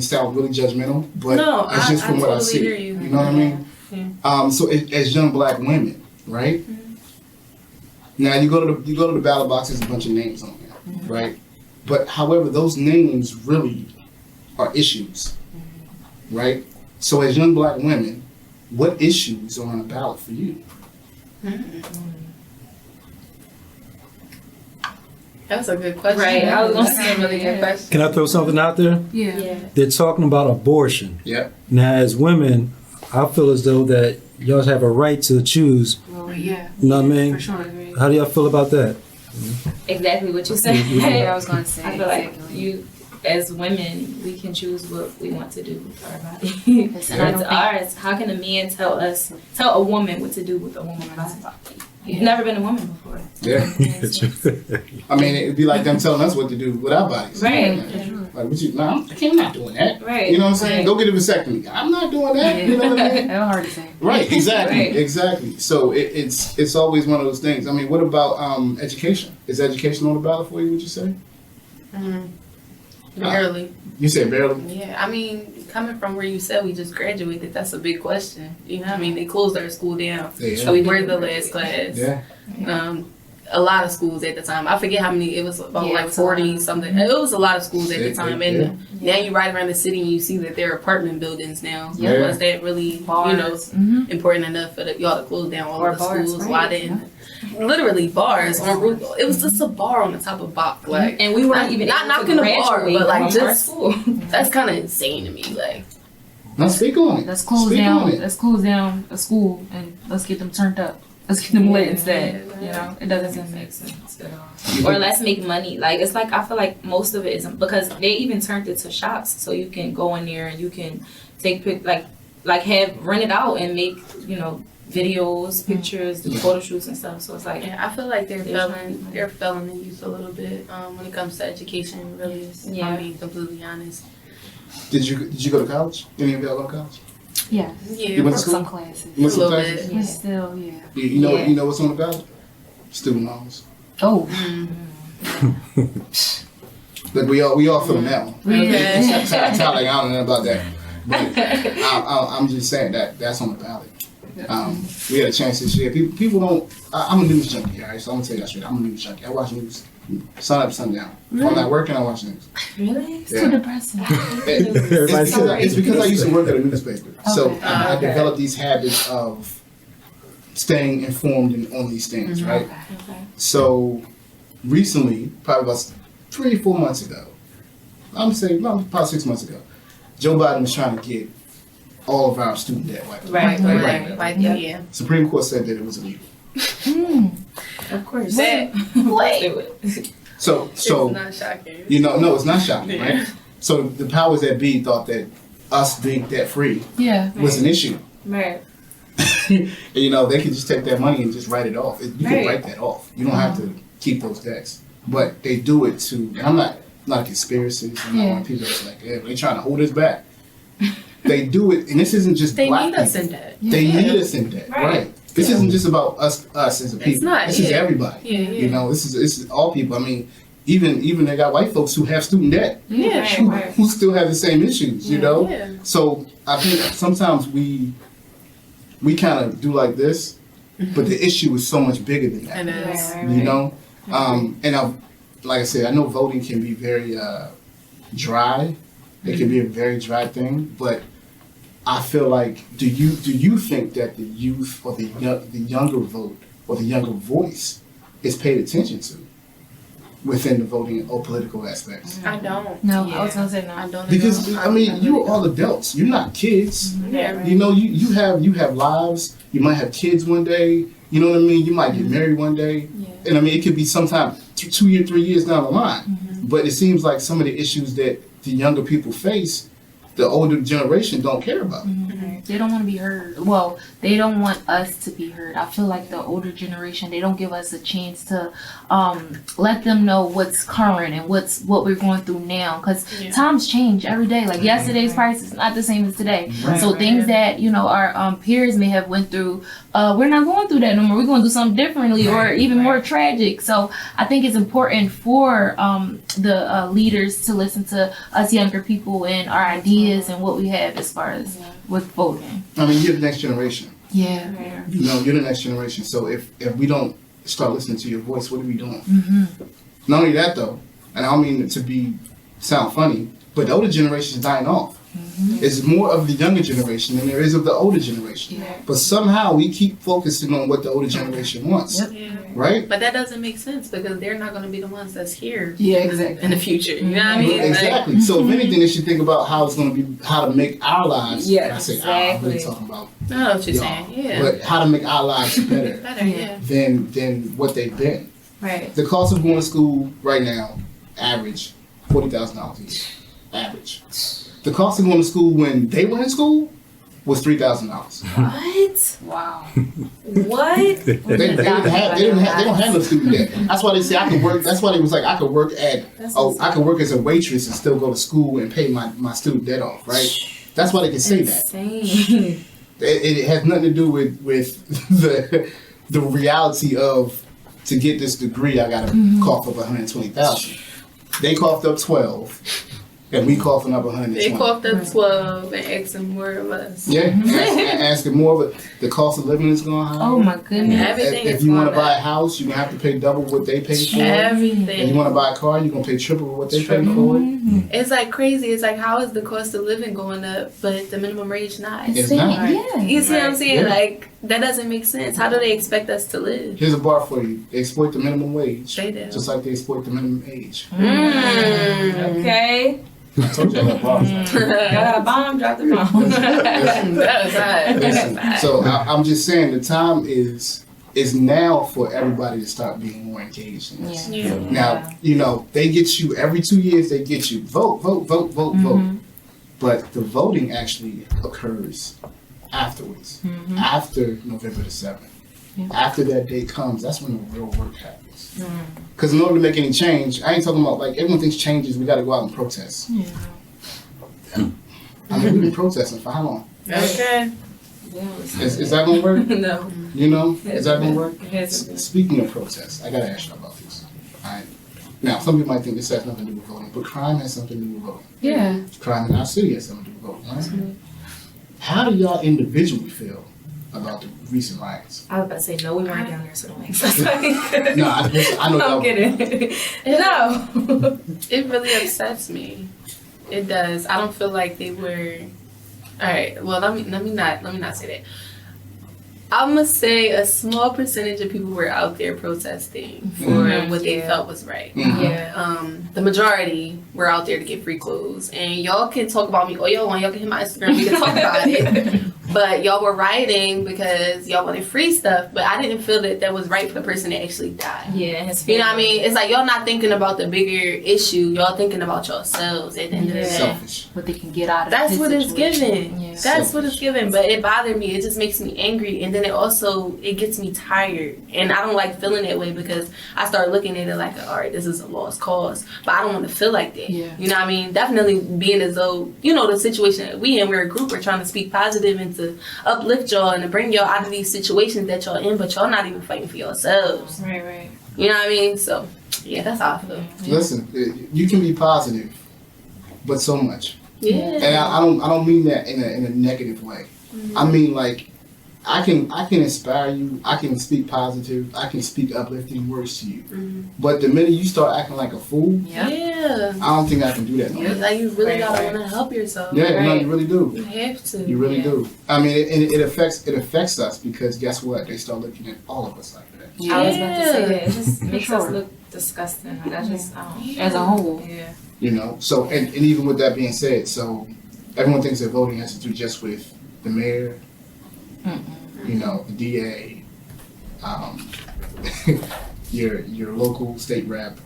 sound really judgmental, but no, it's just from what I see. Hear you. You know what I mean? Yeah. So as young black women, right? Mm-hmm. Now you go to the ballot box. There's a bunch of names on there, right? But however, those names really are issues, right? So as young black women, what issues are on the ballot for you? That's a good question. Right. I was gonna That's say a really good question. Can I throw something out there? Yeah. They're talking about abortion. Yeah. Now, as women, I feel as though that y'all have a right to choose. Well, yeah. You know what I mean? For sure. How do y'all feel about that? Exactly what you said. I was going to say. I feel like you, as women, we can choose what we want to do with our body. It's ours. How can a man tell a woman what to do with a woman's body? You've never been a woman before. Yeah. I mean, it'd be like them telling us what to do with our bodies. Right. Like, I'm not doing that. Right. You know what I'm saying? Go get a vasectomy. I'm not doing that. You know what I mean? That's hard to say. Right. Exactly. Right. Exactly. So it's always one of those things. I mean, what about education? Is education on the ballot for you? Would you say? Barely. You said barely. Yeah, I mean, coming from where you said we just graduated, that's a big question. You know what I mean? They closed our school down. Yeah. So we were the last class. Yeah. A lot of schools at the time. I forget how many. It was about like 40 something. It was a lot of schools at the time. And now you ride around the city and you see that there are apartment buildings now. Yeah. Was that really, important enough for y'all to close down all of the schools? Right. Why didn't? Literally bars on roof. It was just a bar on the top of Bach. Like, And we weren't even not able to knocking the bar, graduate but like from our just school. that's kind of insane to me. Like, Now speak on it. Let's close Speak down. on it. Let's close down a school and let's get them turned up. Let's get them lit instead. It doesn't make sense at all. Or let's make money. Like, it's like, I feel like most of it isn't, because they even turned it to shops, so you can go in there and you can take have rent it out and make videos, pictures, do photo shoots and stuff. So it's like, I feel like they're failing the youth a little bit when it comes to education. Really, if I'm being completely honest. Did you go to college? Any of y'all go to college? Yeah. You went to school? Some classes. You went to A little classes? bit. But still, yeah. You know what's on the ballot? Student loans. Oh. Look, we all feel that one. Yeah. Tyler, I don't know about that, but I'm just saying that's on the ballot. We had a chance this year. People don't. I'm a news junkie, all right? So I'm gonna tell you that straight. I'm a news junkie. I watch news sun up, sun down. If I'm not working, I watch news. really? It's too depressing. It's because I used to work at a newspaper, so I developed these habits of staying informed on these things, right? Okay. So recently, probably about 3-4 months ago, I'm saying probably 6 months ago, Joe Biden was trying to get all of our student debt wiped out. Right. Yeah. Supreme Court said that it was illegal. Of course. Wait. So It's not shocking. no, it's not shocking, right? So the powers that be thought that us being debt free was an issue. Right. They could just take that money and just write it off. You can Right. write that off. You don't have to keep those debts. But they do it to, and I'm not a conspiracy. I'm not one of people that's like, they're trying to hold us back. They do it, and this isn't just They black need us people. in debt. They need us in debt, right? This isn't just about us as a people. not, This is everybody. Yeah. This is all people. I mean, even they got white folks who have student debt, Yeah. who still have the same issues. Yeah. So I think sometimes we we kind of do like this, but the issue is so much bigger than that. And it's, You know, like I said, I know voting can be very dry. It can be a very dry thing, but I feel like, do you think that the youth or the younger vote or the younger voice is paid attention to within the voting or political aspects? I don't. No, Yeah. I was gonna say no. I don't. Because I mean, you're all adults. You're not kids. Yeah. You know, you have lives. You might have kids one day. You know what I mean? You might get married one day. And I mean, it could be sometime 2 years, 3 years down the line. But it seems like some of the issues that the younger people face, the older generation don't care about. They don't want to be heard. Well, they don't want us to be heard. I feel like the older generation, they don't give us a chance to let them know what's current and what we're going through now. Because times change every day. Like yesterday's price is not the same as today. So things that, you know, our peers may have went through, we're not going through that no more. We're going to do something differently or even more tragic. So I think it's important for the leaders to listen to us younger people and our ideas and what we have as far as with voting. I mean, you're the next generation. Yeah. You know, you're the next generation. So if we don't start listening to your voice, what are we doing? Not only that, though, and I don't mean it to sound funny, but the older generation is dying off. It's more of the younger generation than there is of the older generation. But somehow we keep focusing on what the older generation wants. Right? But that doesn't make sense because they're not going to be the ones that's here Yeah, exactly. in the future. You know what I mean? Exactly. So if anything, they should think about how it's going to be, how to make our lives. Yeah, I say exactly. I'm really talking about I know what you're y'all. saying. Yeah. But how to make our lives better Better, yeah. than what they've been. Right. The cost of going to school right now, average, $40,000 a year. Average. The cost of going to school when they were in school was $3,000. What? Wow. What? They don't have no student debt. That's why they say I could work. That's why they was like I could work I could work as a waitress and still go to school and pay my student debt off. Right? That's why they can say that. Insane. It has nothing to do with the reality of, to get this degree I gotta cough up 120,000. They coughed up 12. And we coughing up 120. They coughed up 12 and asking more of us. Yeah, asking more of it. The cost of living is going high. Oh my goodness. Everything If is you want to going buy a up. house, you're going to have to pay double what they pay for. Everything. And you want to buy a car, you're going to pay triple what they pay for it. It's like crazy. It's like, how is the cost of living going up, but the minimum wage not? It's not. Yeah. You see what I'm saying? Yeah. Like, that doesn't make sense. How do they expect us to live? Here's a bar for you. They exploit the minimum wage. They do. Just like they exploit the minimum age. Okay. I told you I got bars. Y'all got a bomb? Drop the bomb. That was hot. Listen, so I'm just saying the time is now for everybody to start being more engaged in this. Yeah. Now, you know, they get you every 2 years, they get you vote. But the voting actually occurs afterwards, after November the 7th. After that day comes, that's when the real work happens. Because in order to make any change, I ain't talking about like everyone thinks changes, we got to go out and protest. I mean, we've been protesting for how long? Okay. Is that going to work? No. You know, is that going to work? It hasn't been. Speaking of protests, I got to ask you about this. All right. Now, some people might think this has nothing to do with voting, but crime has something to do with voting. Yeah. Crime in our city has something to do with voting, right? How do y'all individually feel about the recent riots? I was about to say, no, we weren't down there, so don't make sense. No, I know y'all. I'm kidding. No. It really upsets me. It does. I don't feel like they were. All right. Well, let me not say that. I'm gonna say a small percentage of people were out there protesting for what they felt was right. Yeah. The majority were out there to get free clothes, and y'all can talk about me all y'all want. Y'all can hit my Instagram. We can talk about it. But y'all were rioting because y'all wanted free stuff. But I didn't feel that was right for the person that actually died. Yeah. His You know what I mean? It's like y'all not thinking about the bigger issue. Y'all thinking about yourselves at the end of the day. Selfish. What they can get out of That's this what it's situation. given. Yeah. That's what it's given. But it bothered me. It just makes me angry. And then it gets me tired. And I don't like feeling that way because I start looking at it like, all right, this is a lost cause. But I don't want to feel like that. Yeah. You know what I mean? Definitely being as though, you know, the situation that we're a group, we're trying to speak positive and to uplift y'all and to bring y'all out of these situations that y'all in, but y'all not even fighting for yourselves. Right. You know what I mean? So, yeah, that's how I feel. Listen, you can be positive, but so much. Yeah. And I don't mean that in a negative way. I mean like I can inspire you. I can speak positive. I can speak uplifting words to you. Mm-hmm. But the minute you start acting like a fool, Yeah. I don't think I can do that no more. Like you really gotta want to help yourself. Yeah, no, you really do. You have to. You really do. I mean, it affects us because guess what? They start looking at all of us like that. Yeah. I was about to say that. It just makes us look disgusting. Like, I just, As a whole. Yeah. You know. So and even with that being said, so everyone thinks that voting has to do just with the mayor, you know, the DA, your local state rep.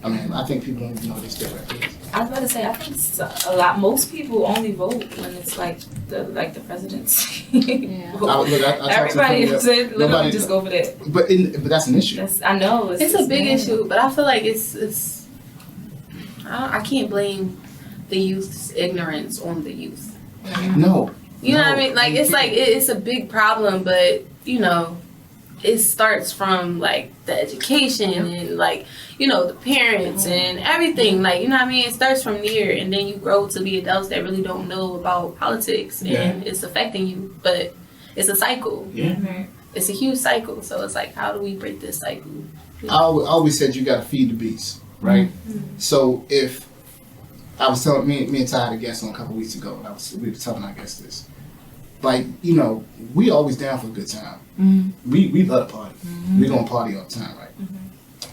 I mean, I think people don't even know what their state rep is. I was about to say, I think a lot. Most people only vote when it's like the presidency. Yeah. Everybody said literally nobody- just go for that. But that's an issue. I know It's a big issue, but I feel like it's. I can't blame the youth's ignorance on the youth. No. You know what I mean? Like it's like it's a big problem, but you know, it starts from like the education and like you know the parents and everything. Like you know what I mean? It starts from there, and then you grow to be adults that really don't know about politics, and it's affecting you. But it's a cycle. Yeah. It's a huge cycle. So it's like, how do we break this cycle? I always said you got to feed the beast, right? So if I was telling me and Ty had a guest on a couple weeks ago, and we were telling our guests this. Like, you know, we always down for a good time. We love to party. We gonna party all the time, right?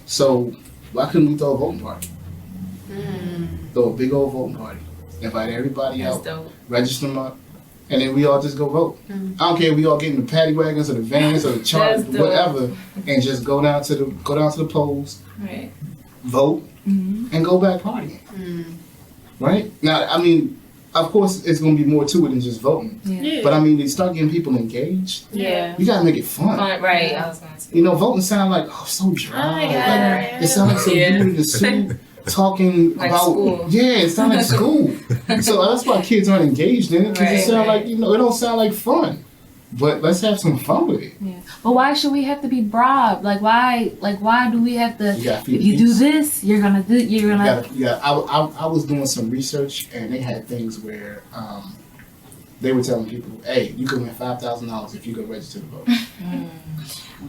So why couldn't we throw a voting party? Throw a big old voting party. Invite everybody out, register them up, and then we all just go vote. I don't care if we all get in the paddy wagons or the vans or the charts, whatever, and just go down to the polls, vote, and go back partying. Right? Now, I mean, of course, it's going to be more to it than just voting. But I mean, they start getting people engaged. Yeah. You got to make it fun. Right. I was going to say. You know, voting sound like, so dry. Yeah. It sounds like so you in the suit talking Like about. school. Yeah, it sounds like school. So that's why kids aren't engaged in it, because it sound like, you know, it don't sound like fun. But let's have some fun with it. Yeah. But why should we have to be bribed? Like why do we have to? You gotta feed If the you do beast. this, you're gonna do. You're gonna. I was doing some research, and they had things where they were telling people, "Hey, you can win $5,000 if you go register to vote."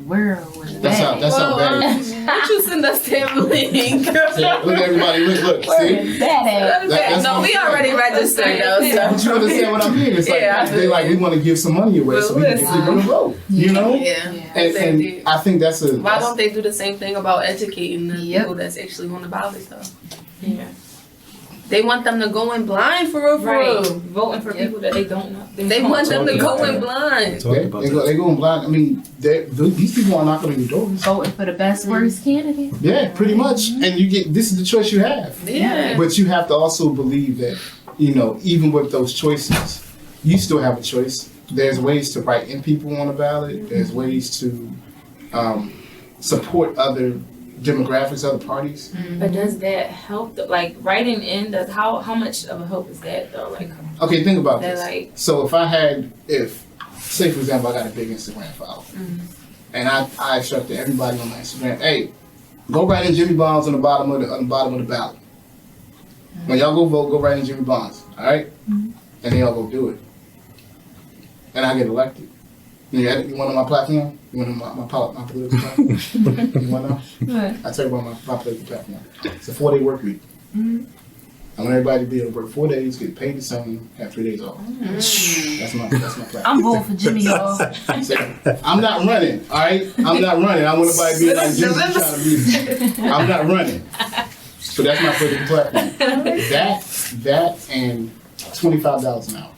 Where was That's that? how bad it is. Would you send us that link? Look at everybody. Look. Where See, is that at? that's No, what we I'm already saying. registered though. But you understand what I mean? It's like Yeah, they like we want to give some money away so we can get people to vote. You know? Yeah. And I think that's a. Why don't they do the same thing about educating the Yep. people that's actually on the ballot though? Yeah. They want them to go in blind for real, for Right. real. Voting for people that they don't know. They want them to go in blind. They go in blind. I mean, these people are knocking on your doors. Voting for the best worst candidate. Yeah, pretty much. And this is the choice you have. Yeah. But you have to also believe that, you know, even with those choices, you still have a choice. There's ways to write in people on the ballot. There's ways to support other demographics, other parties. But does that help? Like writing in, how much of a help is that though? Like, Okay, think about They're this. like- So say for example, I got a big Instagram following, and I instructed everybody on my Instagram, hey, go write in Jimmy Bonds on the bottom of the ballot. When y'all go vote, go write in Jimmy Bonds, all right? And then y'all go do it. And I get elected. You want to know my platform? You want to know my political platform? You want to know? What? I tell you about my political platform. It's a 4-day work week. I want everybody to be able to work 4 days, get paid the same, have 3 days off. That's my platform. I'm voting for Jimmy, y'all. I'm not running, all right? I'm not running. I want everybody to be like Jimmy trying to be. I'm not running. So that's my political platform. That and $25 an hour.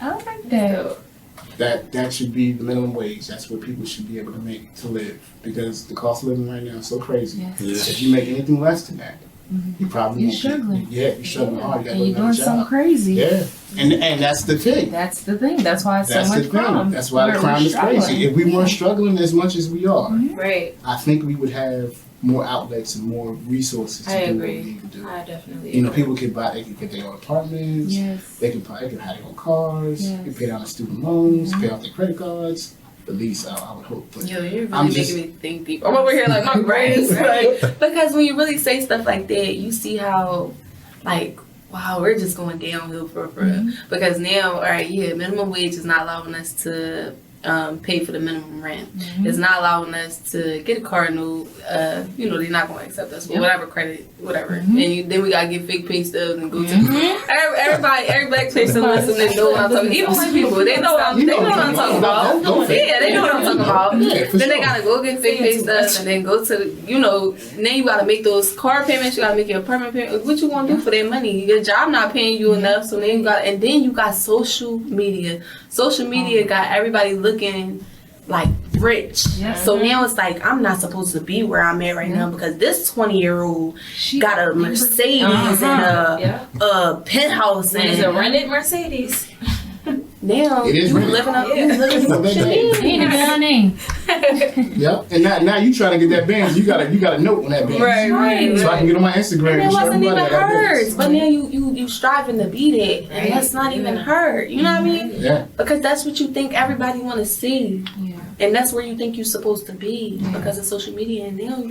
I like that. That should be the minimum wage. That's what people should be able to make to live, because the cost of living right now is so crazy. Yes. If you make anything less than that, you probably You're won't struggling. you're struggling hard. You gotta And go you're to another doing something job. crazy. Yeah, and that's the thing. That's the thing. That's why it's That's so the much thing. crime. That's why the We're crime is struggling. crazy. If we weren't struggling as much as we are, right. I think we would have more outlets and more resources to I do what agree. we need to do. I definitely. You know, agree. people they can get their own apartments. Yes. They can have their own cars. Yes. They can pay down their student loans, pay off their credit cards. At least I would hope. But Yo, you're I'm really just- making me think deep. I'm over here like my brain is like, because when you really say stuff like that, you see how, like, wow, we're just going downhill for real. Because now, all right, yeah, minimum wage is not allowing us to pay for the minimum rent. It's not allowing us to get a car note. You know, they're not going to accept us for whatever credit, whatever. And then we got to get fake pay stubs and go to every black person listening know what I'm talking about. Even white people, they know what I'm talking about. Yeah, they know what I'm talking about. Then they got to go get fake pay stubs and then go to the, you know, then you got to make those car payments. You got to make your apartment payment. What you going to do for that money? Your job not paying you enough. So then you got social media. Social media got everybody looking like rich. So now it's like, I'm not supposed to be where I'm at right now because this 20-year-old got a Mercedes and a penthouse and It's a rented Mercedes. now It is you rented. living up Yep. And now you trying to get that Benz. You got a note on that Benz. Right. So I can get on my Instagram And and it show wasn't even everybody I got Benz. hers, but now you striving to be that, and that's not even her. You know what I mean? Yeah. Because that's what you think everybody want to see, and that's where you think you're supposed to be because of social media. And now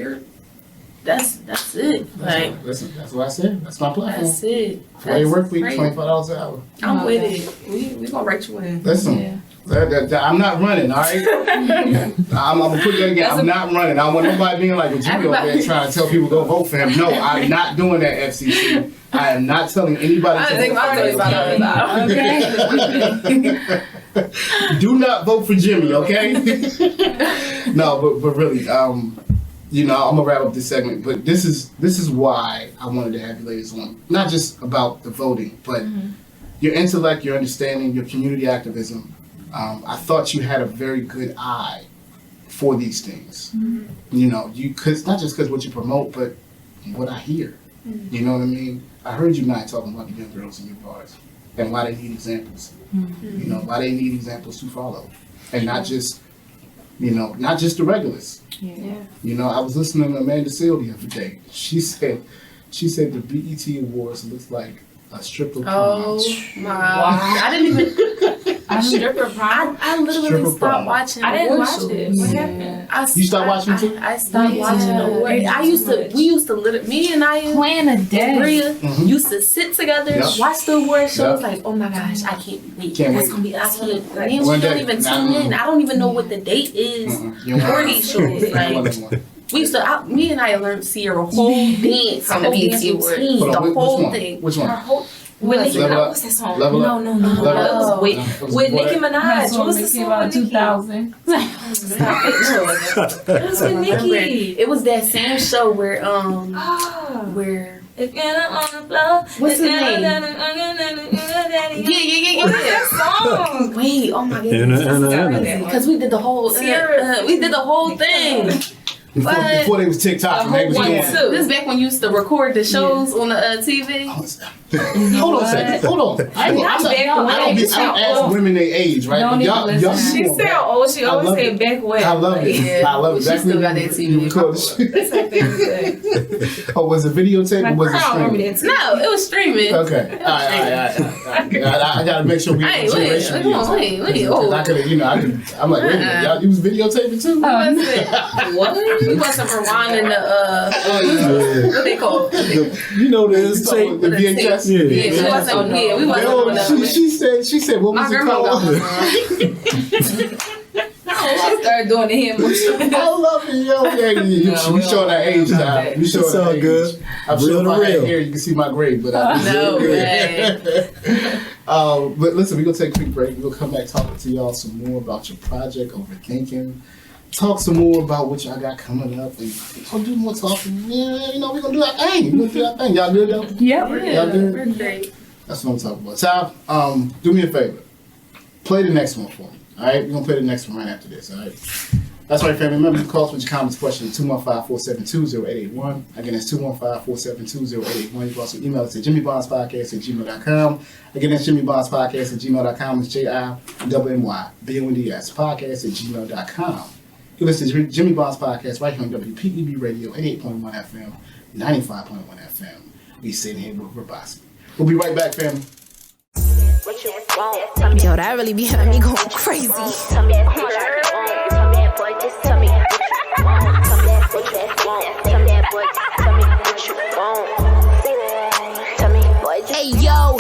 that's it. Like Listen, that's what I said. That's my platform. that's it. Friday That's work week, crazy. $25 an hour. I'm with it. We gonna write you in. Listen, I'm not running, all right? I'm gonna put that again. I'm not running. I don't want nobody being like, well, Jimmy over there trying to tell people go vote for him. No, I'm not doing that, FCC. I am not telling anybody to vote for him. Do not vote for Jimmy, okay? No, but really, you know, I'm gonna wrap up this segment, but this is why I wanted to have you ladies on. Not just about the voting, but your intellect, your understanding, your community activism. I thought you had a very good eye for these things. You know, cause not just because what you promote, but what I hear. You know what I mean? I heard you not talking about the young girls in your bars and why they need examples. You know, why they need examples to follow, and not just, you know, not just the regulars. You know, I was listening to Amanda Seale the other day. She said the BET Awards looks like a stripper prom. Oh my! I didn't even. Stripper prom. I literally Stripper stopped prom. watching. I didn't award watch shows. it. What happened? You stopped watching too? I stopped watching award. We used to literally, me and I Plan a day. Bria used to sit together, Yep. watch the award shows. Yep. Like, oh my gosh, I can't wait. Can't That's wait. gonna be. I can't. Man, One we don't day. even Nah, tune in. I don't even know what the date is for these shows. Like, we used to. Me and I learned Sierra whole dance on the BET Awards. Hold on, The whole which one? thing. Which one? With Nicki Level Minaj. Up. What's that song? Level Up. No. Level Up. With Nicki Minaj. That's What was the what song about with Nicki? 2000. It was with Nicki. It was that same show where where If you're not on the floor. What's his name? Yeah. What is that song? wait, oh my goodness, because we did the whole thing. Before they was TikTok and they was doing. This is back when you used to record the shows on the TV. Hold on a second. Hold on. I don't ask women their age, right? Don't But y'all even listen. She know said, that. oh, she I always love said it. back when. I love it. Yeah. I love it. She Back still when got that TV. you recorded. Oh, was it videotape or was it I don't remember streaming? that too. No, it was streaming. Okay. All right. I gotta make sure we Hey, have a wait, generation. come on, wait. Because I could, you know, I'm like, wait a minute, y'all use videotaping too? What? We wasn't rewinding the what they call it? You know this The tape. VHS. Yeah, we wasn't doing that. She said, what My was it grandma got called? one. I started doing the hand motion. I love it, yo. Yeah, you showing that age now. You showing It's all that age. good. I'm sure Real if to I had real. hair, you can see my grade, but I No, man. But listen, we're gonna take a quick break. We'll come back talking to y'all some more about your project, Overthinking. Talk some more about what y'all got coming up, and we'll do more talking. Yeah, you know, we're gonna do our thing. Y'all good though? Yep. Y'all good? We're great. That's what I'm talking about. Ty, do me a favor. Play the next one for me. All right, we're gonna play the next one right after this. All right. That's right, family. Remember, you can call us with your comments, questions at 215-472-0881. Again, it's 215-472-0881. You can also email us at jimmybondspodcast@gmail.com. Again, that's jimmybondspodcast@gmail.com. It's JIMMYBONDS podcast@gmail.com. You listen to Jimmy Bond's podcast right here on WPEB Radio 88.1 FM, 95.1 FM. We sitting here with Verbosity. We'll be right back, family. Yo, that really be having me going crazy. Hey yo,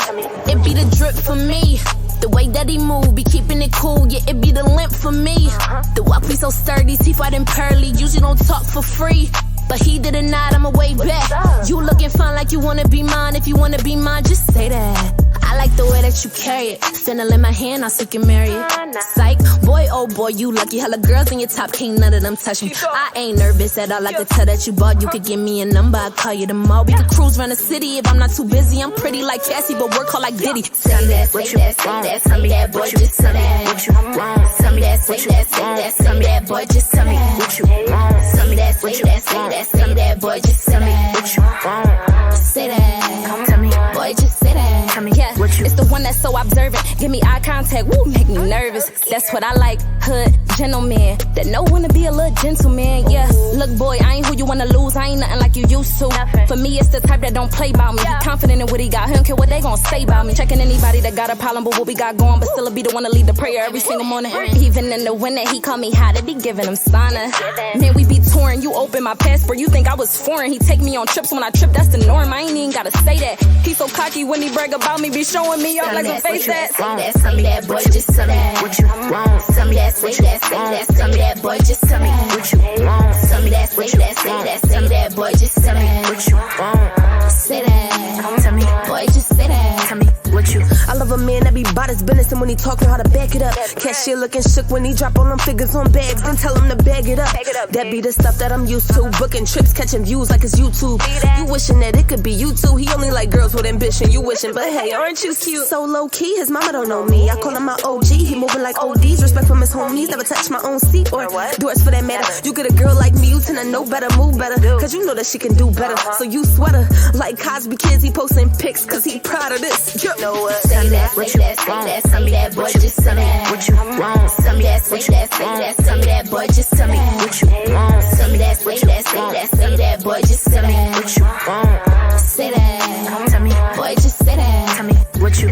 it be the drip for me. The way that he move, be keeping it cool, yeah, it be the limp for me. The walk be so sturdy, teeth white and pearly, usually don't talk for free. But he did a nod, I'ma wave back. You looking fine like you wanna be mine. If you wanna be mine, just say that. I like the way that you carry it. Sandal in my hand, I so can marry it. Psych, boy, oh boy, you lucky. Hella girls in your top, can't none of them touch me. I ain't nervous at all, I could tell that you bought. You could give me a number, I'll call you tomorrow. We could cruise around the city if I'm not too busy. I'm pretty like Cassie, but work hard like Diddy. Tell me that, what you want. Tell me that, boy, just tell me what you want. Tell me that, what you want. Tell me that, boy, just tell me what you want. Tell me that, what you want. Tell me that, boy, just tell me what you want. Say that, tell me, boy, just say that. Tell me, yeah, it's the one that's so observant. Give me eye contact, woo, make me nervous. That's what I like, hood, gentleman. That know when to be a little gentleman, yeah. Look, boy, I ain't who you wanna lose. I ain't nothing like you used to. For me, it's the type that don't play about me. He confident in what he got, he don't care what they gon' say about me. Checking anybody that got a problem with what we got going, but still be the one to lead the prayer every single morning. Even in the winter, he call me hot, it be giving him sauna. Man, we be touring, you open my passport, you think I was foreign. He take me on trips when I trip, that's the norm. I ain't even gotta say that. He so cocky when he brag about me, be showing me up like a face that. Tell me that, boy, just tell me what you want. Tell me that, what you want. Tell me that, boy, just tell me what you want. Tell me that, what you want. Tell me that, boy, just tell me what you want. Say that, tell me, boy, just say that. Tell me what you. I love a man that be about his business and when he talking how to back it up. Cashier looking shook when he drop on them figures on bags, then tell him to bag it up. That be the stuff that I'm used to. Booking trips, catching views like it's YouTube. You wishing that it could be you too. He only like girls with ambition. You wishing, but hey, aren't you cute? So low key, his mama don't know me. I call him my OG. He moving like ODs. Respect from his homies. Never touch my own seat or doors for that matter. You get a girl like me, you tend to know better, move better. Cause you know that she can do better. So you sweater like Cosby kids. He posting pics cause he proud of this. Yo. Tell me that, what you want. Tell me that, boy, just tell me what you want. Tell me that, what you want. Tell me that, boy, just tell me what you want. Tell me that, what you want. Tell me that, boy, just tell me what you want. Say that, tell me, boy, just say that. Tell me what you.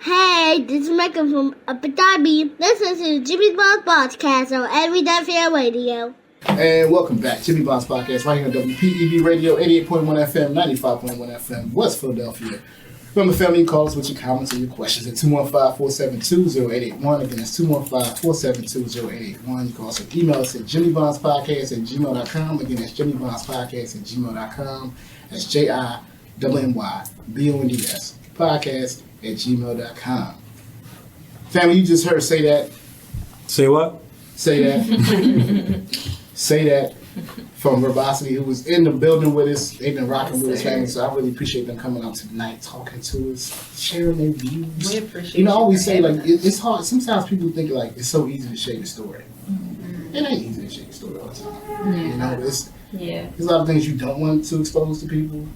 Hey, this is Michael from Abu Dhabi. Listen to Jimmy Bond's podcast on Illadelphia Radio. And welcome back, Jimmy Bond's podcast, right here on WPEB Radio, 88.1 FM, 95.1 FM, West Philadelphia. Remember, family, you call us with your comments and your questions at 215-472-0881. Again, that's 215-472-0881. You can also email us at jimmybondspodcast@gmail.com. Again, that's jimmybondspodcast@gmail.com. That's JIMMYBONDS podcast@gmail.com. Family, you just heard say that. Say what? Say that. Say that from Verbosity, who was in the building with us. They've been rocking with us, family. So I really appreciate them coming out tonight, talking to us, sharing their views. We appreciate you know, I always say, like, it's hard. Sometimes people think, like, it's so easy to share your story. It ain't easy to share your story all the time. You know, there's a lot of things you don't want to expose to people.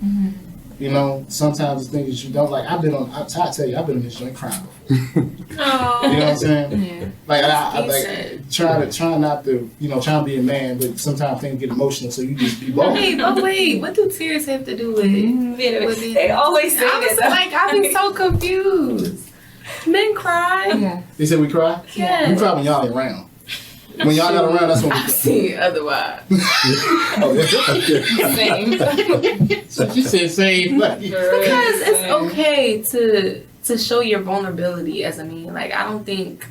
You know, sometimes it's things that you don't like. I tell you, I've been in this joint crying before. You know what I'm saying? Yeah. Like, I like trying not to, you know, trying to be a man, but sometimes things get emotional, so you just be bold. Wait, what do tears have to do with it? They always say that. I've been so confused. Men cry. Yeah. They said we cry? Yeah. We cry when y'all ain't around. When y'all not around, that's when we cry. I've seen otherwise. Oh, yeah. Same. So she said same. Because it's okay to show your vulnerability as a man. Like, I don't think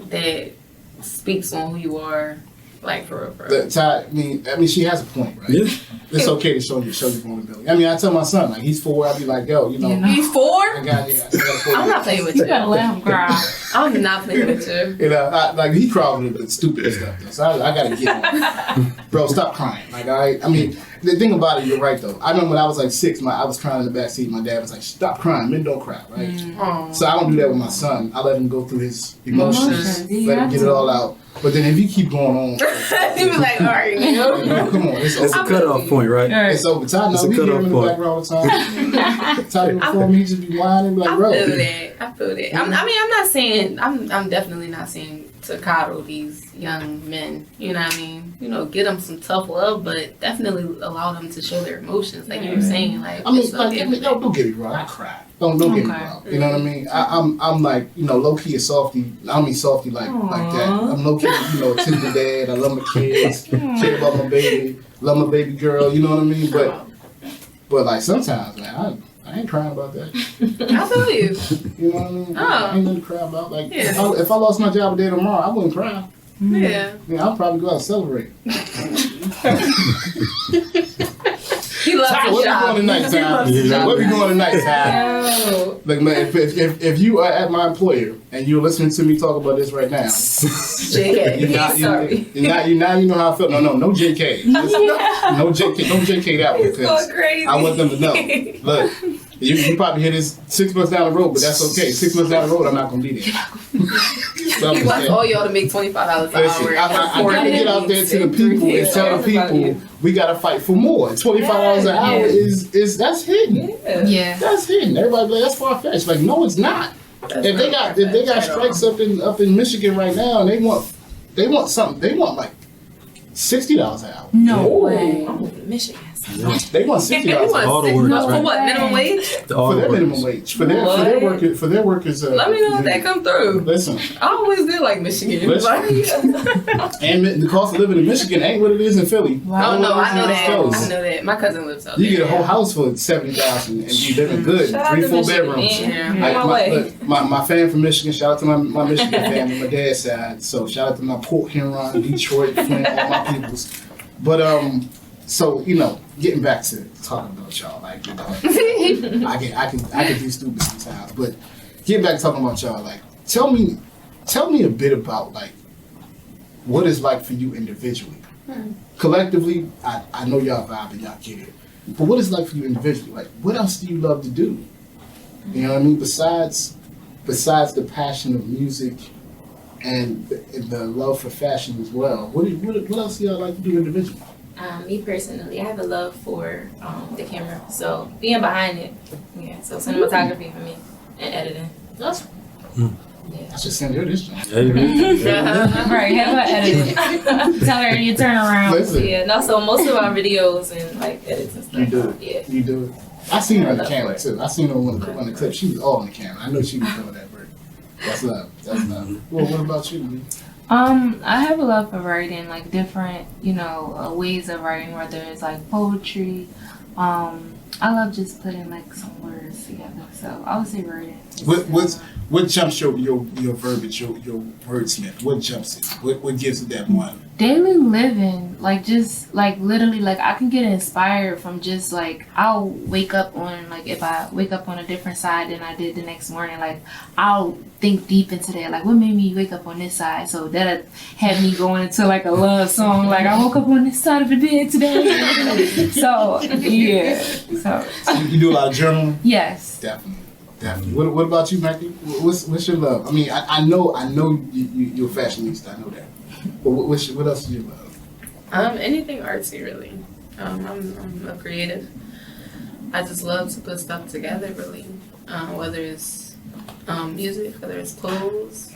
that speaks on who you are. Like, for real. I mean, she has a point, right? Yeah. It's okay to show your vulnerability. I mean, I tell my son, like, he's 4, I'll be like, yo, you know. He's 4? I got 4. I'm not playing with you. You gotta let him cry. I'm not playing with you. You know, like, he cries with the stupid stuff, though, so I gotta get him. Bro, stop crying. Like, I mean, the thing about it, you're right, though. I remember when I was like 6, I was crying in the backseat. My dad was like, stop crying. Men don't cry, right? So I don't do that with my son. I let him go through his emotions, let him get it all out. But then if you keep going on, he be like, all right, you know, come on, it's over. It's a cutoff point, right? It's over. Ty, no, we hear him in the background all the time. Ty, before me, he just be whining, like, bro. I feel that. I'm not saying. I'm definitely not saying to coddle these young men. You know what I mean? You know, get them some tough love, but definitely allow them to show their emotions, like you were saying. Like, I mean, don't get me wrong. I cry. Don't get me wrong. You know what I mean? I'm like, you know, low key a softy. I mean, softy like that. I'm low key, you know, a tender dad. I love my kids. Care about my baby. Love my baby girl. You know what I mean? But like sometimes, man, I ain't crying about that. I feel you. You know what I mean? Oh. I ain't nothing to cry about. Like, Yeah. if I lost my job today tomorrow, I wouldn't cry. Yeah. Yeah, I'll probably go out and celebrate. He loves Ty, his where we job. going tonight, Ty? Where we going tonight, Ty? No. Like, man, if you are at my employer and you're listening to me talk about this right now, JK. you're not, He's sorry. you know how I feel. No JK. No JK that one. It's so crazy. I want them to know. Look, you probably hear this 6 months down the road, but that's okay. 6 months down the road, I'm not gonna be there. So I'm He just wants saying, all y'all to make $25 an listen, hour. I gotta get out there to the people and tell the people we gotta fight for more. $25 an hour is that's hidden. Yeah. That's hidden. Everybody be like, that's far fetched. Like, no, it's not. If they got strikes up in Michigan right now, and they want something. They want like $60 an hour. No way. Michigan. They want $60 All the workers, For right? what? Minimum wage? for their minimum wage. For their workers. Let me know if that come through. Listen, I always did like Michigan. Listen. Like, and the cost of living in Michigan ain't what it is in Philly. oh no, I know that. Coast. I know that. My cousin lives out You there. get a whole house for $70,000 and you living good, Shout out to 3-4 Michigan, bedrooms. man. Yeah. On my way. My fam from Michigan, shout out to my Michigan family, my dad's side. So shout out to my Port Huron, Detroit, Flint, all my peoples. But so getting back to talking about y'all, like I can be stupid sometimes, but getting back to talking about y'all, like tell me a bit about like what it's like for you individually. Collectively, I know y'all vibe and y'all get it, but what is it like for you individually? Like what else do you love to do? You know what I mean? Besides the passion of music and the love for fashion as well, what else do y'all like to do individually? Me personally, I have a love for the camera. So being behind it, so cinematography for me and editing. That's I should send her this job. Right, have her edit it. Tell her you turn around. Listen, Yeah, and also most of our videos and like edits and stuff. you do it. Yeah. You do it. I seen her on the I love camera it. too. I seen her on the clip. She was all on the camera. I know she was doing that work. That's love. That's love. Well, what about you, man? I have a love for writing, like different, ways of writing, whether it's like poetry. I love just putting like some words together. So I would say writing. What jumps your verbiage, your wordsmith? What jumps it? What gives it that one? Daily living, like just like literally, like I can get inspired from just like I'll wake up on like if I wake up on a different side than I did the next morning, like I'll think deep into that, like what made me wake up on this side, so that had me going into like a love song, like I woke up on this side of the bed today. So yeah, so You do a lot of journaling. yes. Definitely. What about you, Mackie? What's your love? I mean, I know you're a fashionista. I know that. But what else do you love? Anything artsy really. I'm a creative. I just love to put stuff together really. Whether it's music, whether it's clothes,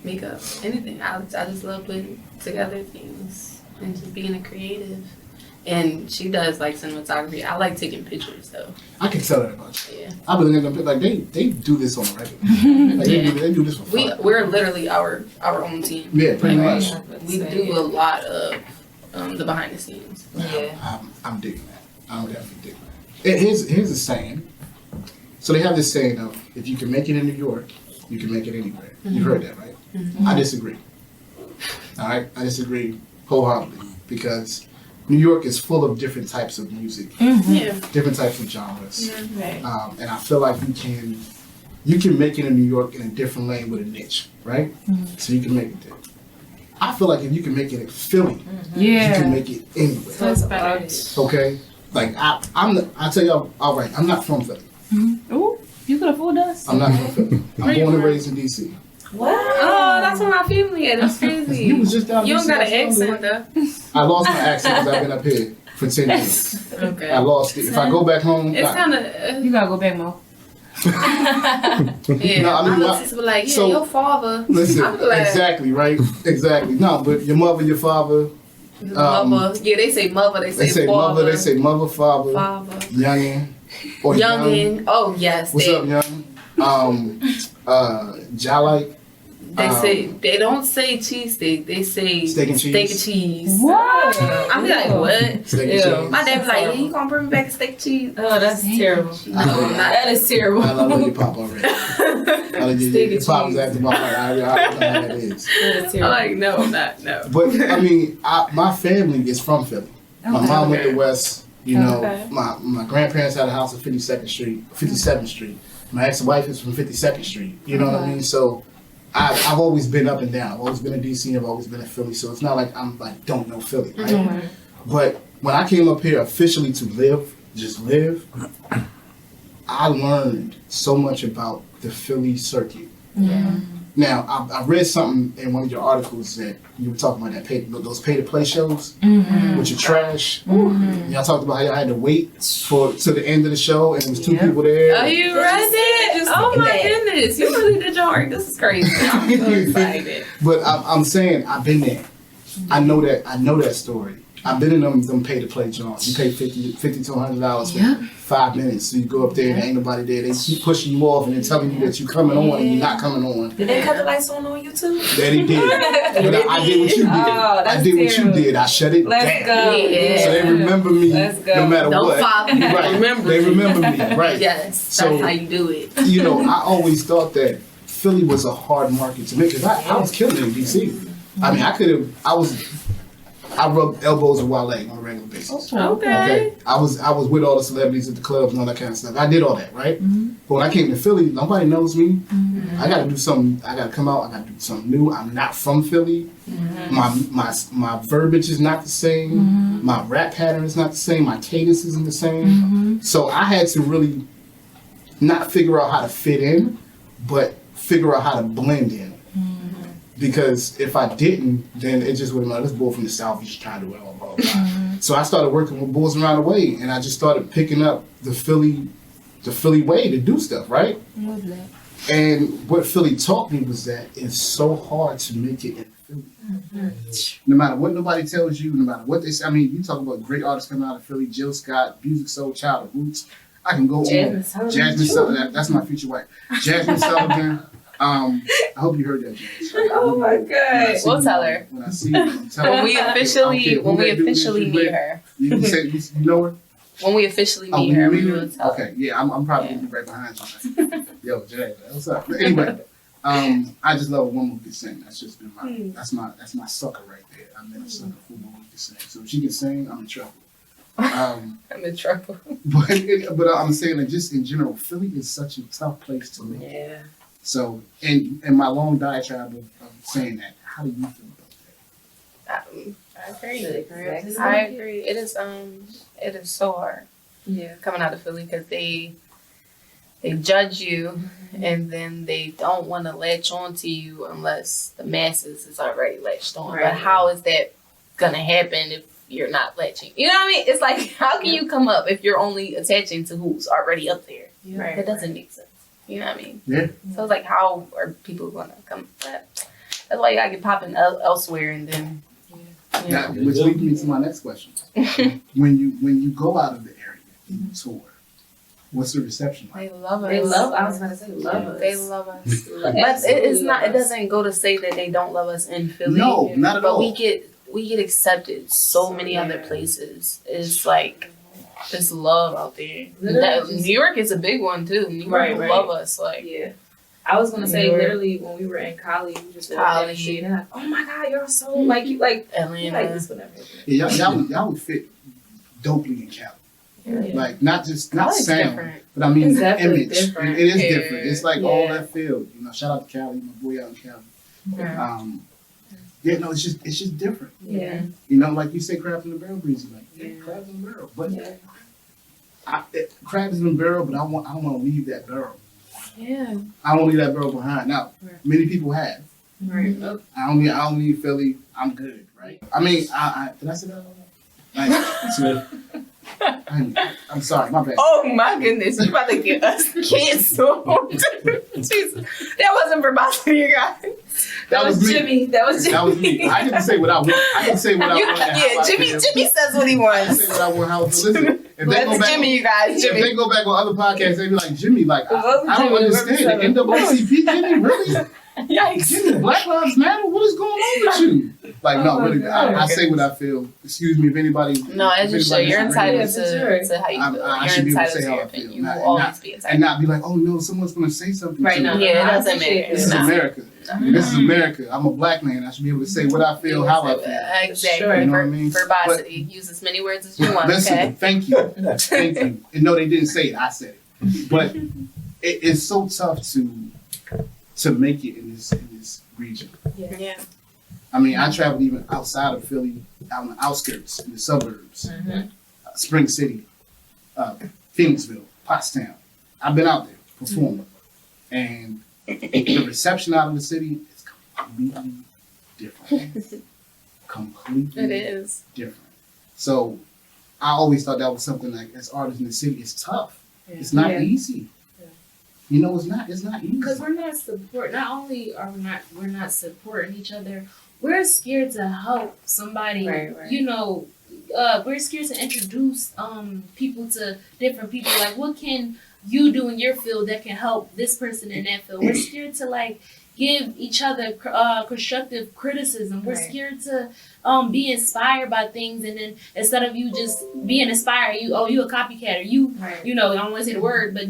makeup, anything. I just love putting together things and just being a creative. And she does like cinematography. I like taking pictures though. I can tell that about you. Yeah. I've been looking at them like they do this on a regular. Like, they do this for fun. We're literally our own team. Yeah, pretty much. We do a lot of the behind the scenes. Yeah. I'm digging that. I'm definitely digging that. Here's a saying. So they have this saying of, if you can make it in New York, you can make it anywhere. You've heard that, right? I disagree. All right? I disagree wholeheartedly because New York is full of different types of music, Yeah. different types of genres. Right. And I feel like you can make it in New York in a different lane with a niche, right? So you can make it there. I feel like if you can make it in Philly, you can make it anywhere. So it's about it. Okay? Like I tell y'all, all right, I'm not from Philly. Ooh, you could have fooled us. I'm not from Philly. I'm born and raised in DC. What? Oh, that's where my family is. That's crazy. You was just down You DC don't got an last accent summer. though. I lost my accent because I've been up here for 10 years. Okay. I lost it. If I go back home, It's kind of You gotta go back more. yeah. No, I mean, my little sister be like, yeah, so- your father. listen, I'm like, exactly, right? Exactly. No, but your mother, your father, mother. Yeah, they say mother. They they say say father. mother, they say mother, father, father. youngin, or young. Youngin. Oh yes. What's they, up, young? Jalike. They don't say cheesesteak. They say Steak and cheese. Steak and cheese. What? I be like, what? Steak and Ew. cheese. My dad be like, yeah, you gonna bring me back a steak and cheese? Oh, that's terrible. That is terrible. I love you pop already. I love Steak you and pop cheese. is after my heart. I know how that is. That is I'm terrible. like, no, I'm not. No. But I mean, my family is from Philly. My mom went to West. You know, Okay. my grandparents had a house on 57th Street. My ex-wife is from 52nd Street. You know what I mean? So I've always been up and down. I've always been in DC. I've always been in Philly. So it's not like I'm like don't know Philly, right? Mm-hmm. But when I came up here officially to live, I learned so much about the Philly circuit. Yeah. Now, I read something in one of your articles that you were talking about those pay-to-play shows with your trash. Y'all talked about how y'all had to wait to the end of the show and there was two people there. Oh, you read it? Oh my goodness! You really did your work. This is crazy. I'm so excited. But I'm saying I've been there. I know that story. I've been in them pay-to-play joints. You pay $50 to $100 for 5 minutes. So you go up there and ain't nobody there. They keep pushing you off and then telling you that you're coming on and you're not coming on. Did they cut the lights on YouTube? That he did. But I did what you did. I did what you did. I shut it Let's down. go. Yeah. So they remember me Let's go. no matter Don't what. follow me. Right. Remember They me. remember me. Right. Yes, So- that's how you do it. You know, I always thought that Philly was a hard market to make because I was killing it in DC. I mean, I rubbed elbows with Wale on a regular basis. Okay. I was with all the celebrities at the clubs and all that kind of stuff. I did all that, right? But when I came to Philly, nobody knows me. I got to do something. I got to come out. I got to do something new. I'm not from Philly. My verbiage is not the same. My rap pattern is not the same. My cadence isn't the same. So I had to really not figure out how to fit in, but figure out how to blend in. Because if I didn't, then it just would have been this boy from the South, he's trying to do it all, blah, blah, blah. So I started working with boys around the way, and I just started picking up the Philly way to do stuff, right? And what Philly taught me was that it's so hard to make it in Philly. No matter what nobody tells you, no matter what they say. I mean, you talk about great artists coming out of Philly, Jill Scott, Music Soul Child, Roots. I can go Jasmine on. Sullivan. Jasmine Sullivan, that's my future wife. Jasmine Sullivan. I hope you heard that, James. Oh my God. We'll tell her. When I see you, I'm telling When her. we I don't care officially who they do, meet her. You can say you know her. When we officially Oh, meet her, meet we her? will tell her. Okay, yeah, I'm probably gonna be right behind you. Yo, Jay, what's up? But anyway, I just love a woman who can sing. That's just been that's my sucker right there. I've been a sucker for a woman who can sing. So if she can sing, I'm in trouble. I'm in trouble. But I'm saying that just in general, Philly is such a tough place to live. Yeah. So, in my long diatribe of saying that, how do you feel about that? I agree. I agree. It is so hard. Yeah. Coming out of Philly because they judge you and then they don't want to latch on to you unless the masses is already latched on. Right. But how is that gonna happen if you're not latching? You know what I mean? It's like how can you come up if you're only attaching to who's already up there? Right. That doesn't make sense. You know what I mean? Yeah. So it's like how are people gonna come? That's why you gotta get popping elsewhere and then. You know. That, which leads me to my next question. When you go out of the area and you tour, what's the reception like? They love us. They love. I was gonna say love us. They love us. But But it's not. It doesn't go to say that they don't love us in Philly. No, not at all. But we get accepted so many other places. It's like this love out there. New York is a big one too. New York will love us. Like Yeah. I was gonna say literally when we were in college, we just walked down the Cali. street and like, oh my God, you're so like you like Atlanta. this would never happen. Yeah, y'all would fit dopely in Cali. Yeah. Like not Cali's sound, different. but I mean It's definitely image. different. It is Yeah. different. It's like all Yeah. that field. You know, shout out to Cali, my boy out in Cali. Yeah. Yeah, no, it's just different. Yeah. You know, like you say, crabs in the barrel, breezy. Like Yeah. crabs in the barrel, but Yeah. crabs in the barrel. But I don't want to leave that barrel. Yeah. I don't leave that barrel behind. Now, Right. many people have. Right. I don't need Philly. I'm good, right? I mean, I did I say that? I'm sorry, my bad. Oh my goodness, you about to get us canceled. Jesus. That wasn't Verbosity, you guys. That was me. Jimmy. That was Jimmy. That was me. I didn't say what I want. I didn't say what I want. Yeah, Jimmy says what he I didn't wants. say what I want. How listen, if they go That's back, Jimmy, you guys. if Jimmy. they go back on other podcasts, they be like, Jimmy, like I don't Jimmy understand the NAACP, Jimmy, really? Yikes. Black Lives Matter? What is going on with you? Like, no, really, I say what I feel. Excuse me if anybody. No, as you should. You're entitled to how you feel. I You're should be able to entitled say to how your I feel. opinion. You will always be entitled. And not be like, oh no, someone's going to say something Right to now. me. Yeah, it doesn't matter. This is America. This is America. I'm a black man. I should be able to say what I feel, how I feel. Exactly. Sure. You know what I mean? Verbosity. Use as many words as you want, Listen, okay? thank you. Thank you. And no, they didn't say it. I said it. But it's so tough to make it in this region. Yeah. I mean, I traveled even outside of Philly, out in the outskirts, in the suburbs, Spring City, Phoenixville, Pottstown. I've been out there performing. And the reception out of the city is completely different. Completely It is. different. So I always thought that was something like, as artists in the city, it's tough. It's not easy. You know, it's not easy. Because we're not not only are we're not supporting each other, we're scared to help somebody. Right. You know, we're scared to introduce people to different people. Like, what can you do in your field that can help this person in that field? We're scared to like give each other constructive criticism. We're scared to be inspired by things, and then instead of you just being inspired, you a copycat, or you know, I don't want to say the word, but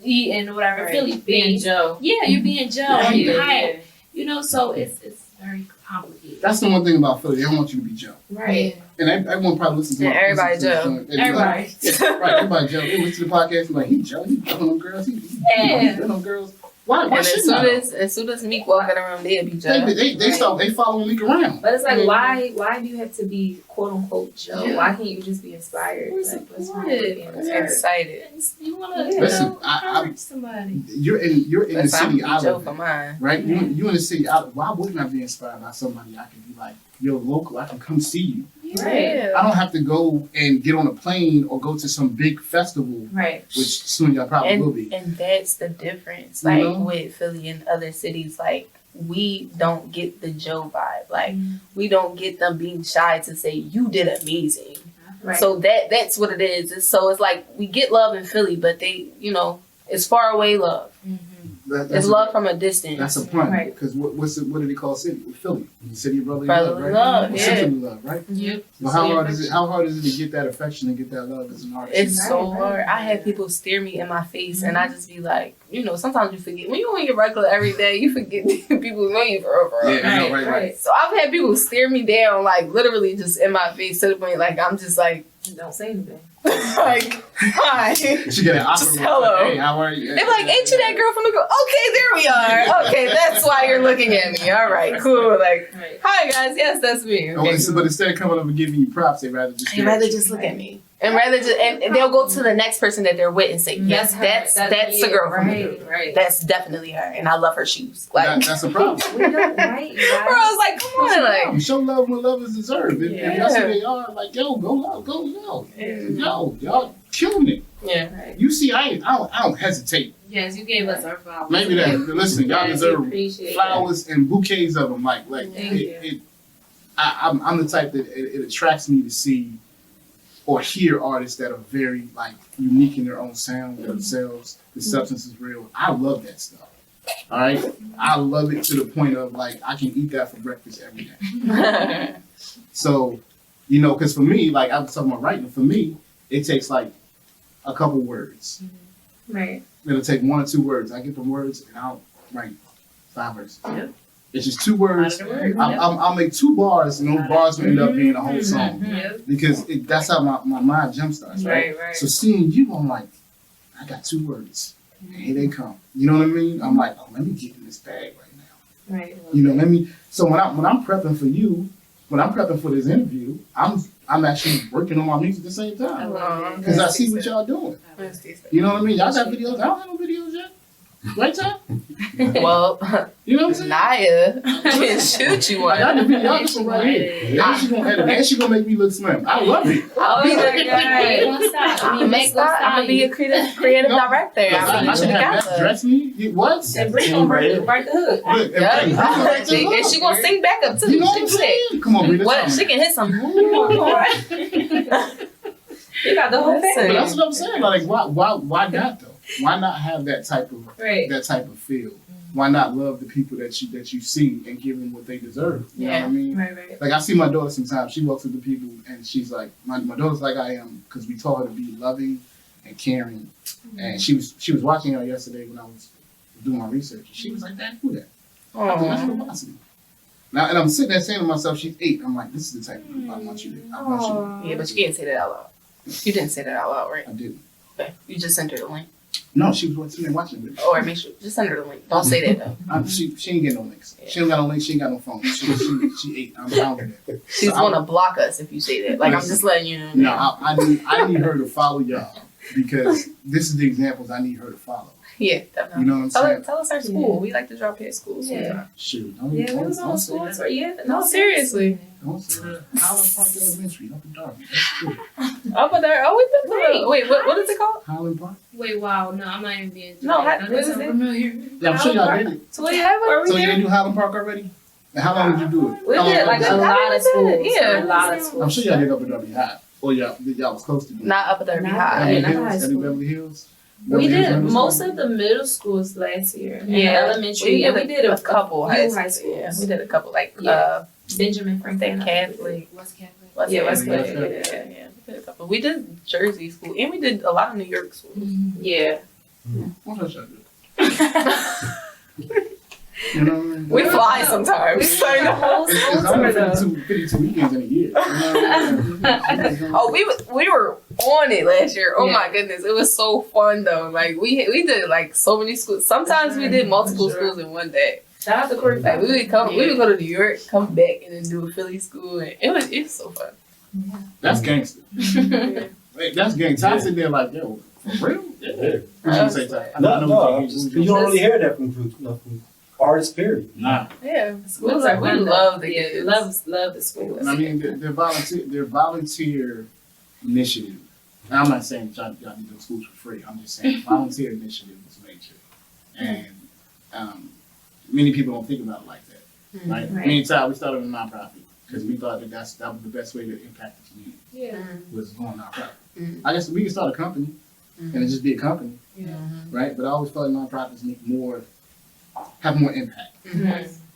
and whatever Philly being Joe. Yeah, you being Joe, or you hide. You know, so it's very complicated. That's the one thing about Philly. They don't want you to be Joe. Right. And everyone probably listens to Yeah, everybody Joe. Everybody. Right, everybody Joe. They listen to the podcast and like, he Joe, he doing them girls, he doing them girls. Why And shouldn't as soon as Meek walk in the room, they'll be Joe. they start following Meek around. But it's like, why do you have to be quote unquote Joe? Yeah. Why can't you just be inspired? We're like, what's wrong supported. with being Excited. You want to Listen, encourage somebody. You're in the city I Joe live for in, mine. right? You in the city. Why wouldn't I be inspired by somebody I can be like, yo, local, I can come see you. Right. I don't have to go and get on a plane or go to some big festival, right? Which soon y'all probably will be. And that's the difference. You Like know? with Philly and other cities, like we don't get the Joe vibe. Like we don't get them being shy to say you did amazing. Right. So that's what it is. It's like we get love in Philly, but they, you know, it's far away love. It's love from a distance. That's a point. Right. Because what do they call city? Philly. City of brotherly Brotherly love, right? love, yeah. Sisterly love, right? Yep. But how hard is it to get that affection and get that love as an artist? It's so hard. I have people stare me in my face, and I just be like, you know, sometimes you forget when you're on your regular every day, you forget people know you for real. Yeah, no, right. So I've had people stare me down, like literally just in my face to the point, like I'm just like, don't say anything. like, hi. She get an offer. Just hello. Hey, how are you? They're like, ain't you that girl from the girl? Okay, there we are. Okay, that's why you're looking at me. All right, cool. Like, hi guys, yes, that's me. Okay, But instead of coming up and giving you props, they rather just look at me. And and they'll go to the next person that they're with and say, yes, that's the girl from the group. Right. That's definitely her, and I love her shoes. Like that's a problem. We don't, right? Bro, I was like, come on, like show love when love is deserved. If that's who they are, like, yo, go love, go yo. Yo, y'all killing it. Yeah. Right. You see, I don't hesitate. Yes, you gave us our flowers. Maybe that. Listen, y'all deserve appreciate flowers and bouquets of them. Like I'm the type that it attracts me to see or hear artists that are very like unique in their own sound themselves. The substance is real. I love that stuff. All right, I love it to the point of like I can eat that for breakfast every day. So, you know, because for me, like I was talking about writing, for me, it takes like a couple words. Right. It'll take 1 or 2 words. I get the words and I'll write 5 verses. Yep. It's just 2 words. I'll make 2 bars and those bars will end up being a whole song. Because that's how my mind jump starts, right? So seeing you, I'm like, I got 2 words. And here they come. You know what I mean? I'm like, oh, let me get in this bag right now. Right. You know, so when I'm prepping for you, when I'm prepping for this interview, I'm actually working on my music at the same time. Because I see what y'all doing. You know what I mean? Y'all got videos. I don't have no videos yet. Right, Tom? Well, you know what I'm saying? Naya can shoot you one. I got the video. Y'all just right here. And she's gonna edit. And she's gonna make me look slim. I love it. I'll be that guy. I'm gonna be a creative director. I mean, you should have got dress me. What? And Brittany gonna write the hook. And she gonna sing back up too. You know what I'm saying? Come on, Brittany. What? She can hit some. You got the whole thing. But that's what I'm saying. Like, why not though? Why not have that type of feel? why not love the people that you see and give them what they deserve? You know what I mean? Right. Like I see my daughter sometimes. She walks up to people and she's like, my daughter's like I am because we taught her to be loving and caring. And she was watching her yesterday when I was doing my research. And she was like, "Dad, who that?" I was like, "That's Verbosity." Now, and I'm sitting there saying to myself, "She's 8." I'm like, "This is the type of people I want you to." Yeah, but you can't say that out loud. You didn't say that out loud, right? I didn't. Okay. You just sent her the link. No, she was sitting there watching it. Or make sure, just send her the link. Don't say that though. She ain't getting no links. She ain't got no links. She ain't got no phone. She 8. I'm bound to that. She's gonna block us if you say that. Like I'm just letting you know. No, I need her to follow y'all because this is the examples I need her to follow. Yeah, definitely. You know what I'm saying? Tell us our school. We like to drop hit schools. Yeah. Shoot. We was on school tour. Yeah. No, seriously. Don't say that. Highland Park Elementary, up in Darby. That's cool. Up there. Oh, we've been through. Wait, what is it called? Highland Park? Wait, wow, no, I'm not even being. No, that what is sound it? familiar. Yeah, I'm sure y'all did it. So we have it. So you didn't do Highland Park already? And how long did you do it? We How long did like was a it? lot of schools. Yeah. A lot of schools. I'm sure y'all did up in Darby High. Or y'all was close to do it. Not up there. Not High. Beverly not Hills? high Y'all did school. Beverly Hills? We Beverly Hills did Middle most School? of the middle schools last year. Yeah. And elementary. And we did a couple few high schools. Yeah, we did a couple like Benjamin Franklin Franklin. Catholic. West Catholic. Yeah, West Catholic. Catholic. Yeah. We did a couple. We did Jersey school and we did a lot of New York schools. Yeah. What else y'all do? You know what I mean? We fly sometimes. We did the whole It's school only tour though. 52 weekends in a year. You know what I mean? Oh, we were on it last year. Oh Yeah. my goodness, it was so fun though. Like we did like so many schools. Sometimes we did multiple schools in one day. Shout out to Corey. Like we would go to New York, come back, and then do a Philly school, and it's so fun. That's gangster. Wait, that's gangster. I sit there like, yo, for real? Yeah. What you say, Ty? I know No, what you don't really hear that from groups, from artists, period. Nah. Yeah, Schools we are fun, love the yeah, kids. love the schools. I mean, their volunteer initiative. Now, I'm not saying y'all need those schools for free. I'm just saying volunteer initiative was major. And many people don't think about it like that. Right? Right. Me and Ty, we started a nonprofit because we thought that was the best way to impact the community Yeah. was going nonprofit. Mhm. I guess we can start a company and it just be a company, Mhm. right? But I always felt like nonprofits have more impact,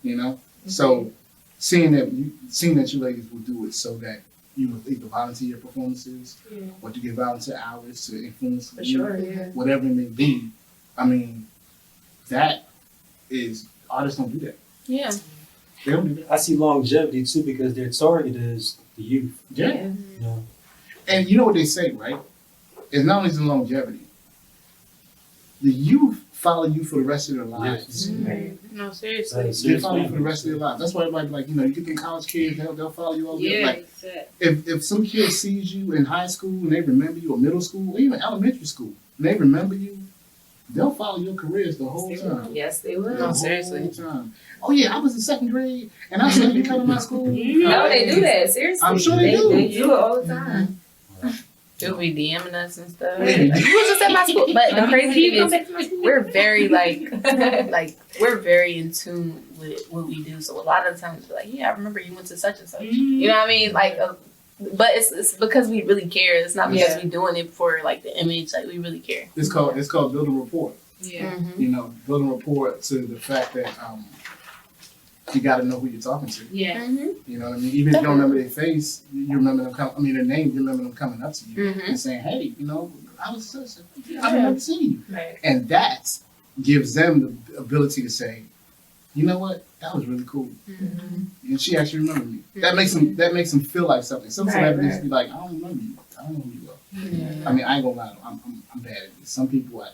you know? So seeing that you ladies will do it so that you will either volunteer your performances or to give volunteer hours to influence For you, sure, yeah. whatever it may be. I mean, that is, artists don't do that. Yeah. They don't do that. I see longevity too because their target is the youth. Yeah. You know? And you know what they say, right? It's not only the longevity. The youth follow you for the rest of their lives. Right. No, seriously. They follow you for the rest of their lives. That's why everybody like, you get them college kids, they'll follow you all the way. Like, if some kid sees you in high school and they remember you, or middle school, or even elementary school, and they remember you, they'll follow your careers the whole time. Yes, they will. No, seriously. The whole time. Oh yeah, I was in second grade and I said you come to my school. No, they do that. Seriously. I'm sure they do. They do it all the time. They'll be DMing us and stuff. Yeah. Like, you was just at my school. But the crazy thing is, we're very we're very in tune with what we do. So a lot of the times we're like, yeah, I remember you went to such and such. You know what I mean? Like, but it's because we really care. It's not because we doing it for like the image. Like we really care. It's called building rapport. Yeah. Building rapport to the fact that you got to know who you're talking to. Yeah. You know what I mean? Even if you don't remember their face, you remember them their name, you remember them coming up to you and saying, hey, I was such I remember seeing you. Right. And that gives them the ability to say, you know what? That was really cool. And she actually remembered me. That makes them feel like something. Some celebrities be like, I don't remember you. I don't know who you are. I mean, I ain't gonna lie, I'm bad at this. Some people,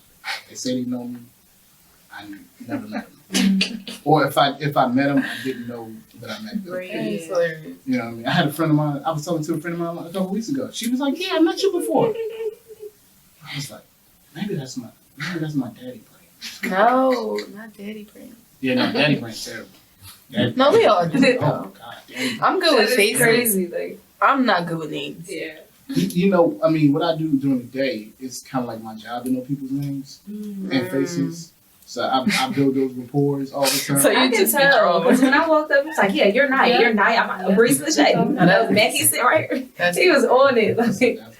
they say they know me, I never met them. Or if I met them, I didn't know that I met them. It's hilarious. You know what I mean? I had a friend of mine, I was talking to a friend of mine a couple weeks ago. She was like, yeah, I met you before. I was like, maybe that's my daddy brain. No, not daddy brain. Yeah, no, daddy brain's terrible. Daddy No, we all do. Oh, God. Daddy brain. I'm good with faces. Crazy, like I'm not good with names. yeah. I mean, what I do during the day is kind of like my job to know people's names and faces. So I build those rapports all the time. So you I can just be tell drawing. because when I walked up, it's like, yeah, you're nice, you're nice. I'm a bracelet shade. That was Mackie sitting right here. He was on it, like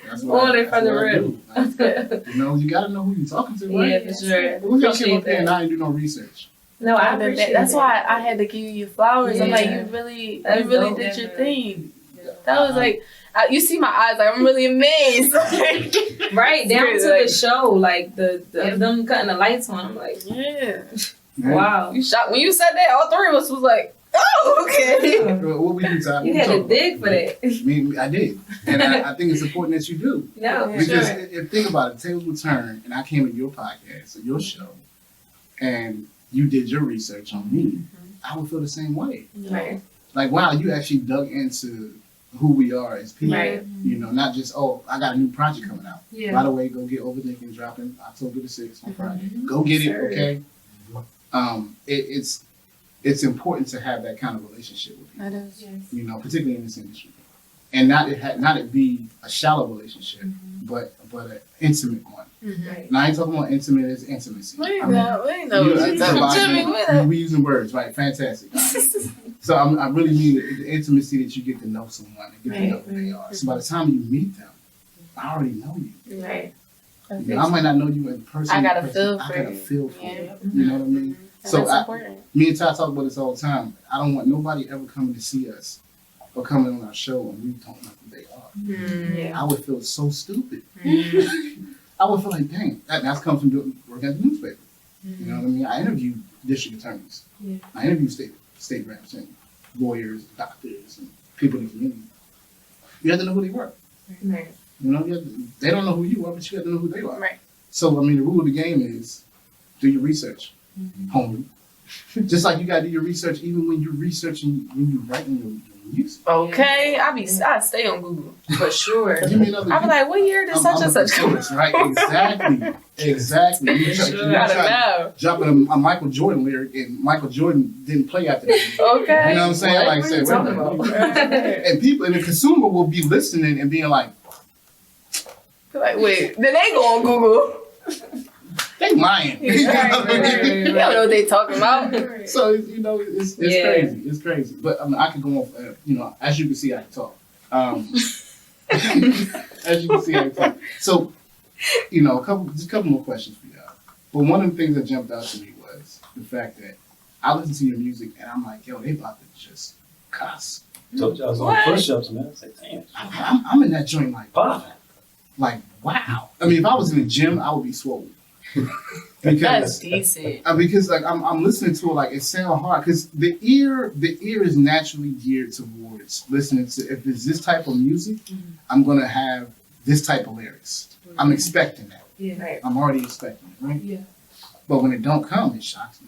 That's on it from the what I rip. do. Like, you gotta know who you're talking to, right? Yeah, for sure. When y'all came up Appreciate here and that. I didn't do no research. No, I appreciate That's that. why I had to give you your flowers. I'm like, Yeah. you really That's dope. did your thing. That was like, you see my eyes, like I'm really amazed. Right, down Crazy, to like- the show, like the them cutting the lights on. I'm like, Yeah. wow. You shocked when you said that. All three of us was like, oh, okay. What we do, Ty? You had to dig for that. I did, and I think it's important that you do. No, Yeah. Because sure. if think about it, tables will turn, and I came to your podcast or your show, and you did your research on me, I would feel the same way. Right. Like, wow, you actually dug into who we are as people. Right. You know, not just, oh, I got a new project coming out. Yeah. By the way, go get Overthinking dropping October the 6th on Friday. Go get it, Sure. okay? It's important to have that kind of relationship with people. That is. You know, particularly in this industry, and not it be a shallow relationship, but an intimate one. Right. Now I ain't talking about intimate as intimacy. We I ain't mean, know what you- you're talking about. we using words, right? Fantastic. So I really mean the intimacy that you get to know someone and get to know who they are. So by the time you meet them, I already know you. Right. You know, I might not know you in person. I got a but feel I for got a you. feel for Yeah. you. You know what I mean? And So that's important. me and Ty talk about this all the time. I don't want nobody ever coming to see us or coming on our show and we don't know who they are. Yeah. I would feel so stupid. I would feel like, dang, that comes from working at the newspaper. You know what I mean? I interview district attorneys. Yeah. I interview state reps and lawyers, doctors, and people in the community. You have to know who they were. Right. You know, they don't know who you are, but you have to know who they are. Right. So, I mean, the rule of the game is do your research, homie. Just like you got to do your research even when you're researching, when you're writing your music. Okay, I stay on Google for sure. Give me another. I be like, what year did such and such come out? source, right? Exactly. You Gotta try know. dropping a Michael Jordan lyric, and Michael Jordan didn't play after that. Okay. You know what I'm saying? What? Like, What say, are you wait a talking minute. about? And people, and the consumer will be listening and being like, Like, wait, then they go on Google. they lying. You know what I mean? They don't know what they talking about. So you know, it's Yeah. crazy. It's crazy. But I mean, I could go on. You know, as you can see, I can talk. As you can see, I can talk. So, you know, just a couple more questions for y'all. But one of the things that jumped out to me was the fact that I listen to your music and I'm like, yo, they about to just cuss. Told you I was on push-ups, man. I was like, damn. I'm in that joint Popping. like wow. I mean, if I was in the gym, I would be swollen. That's because decent. because like I'm listening to it, like it sounds hard because the ear is naturally geared towards listening to, if it's this type of music, I'm gonna have this type of lyrics. I'm expecting that. Yeah. Right. I'm already expecting it, right? Yeah. But when it don't come, it shocks me.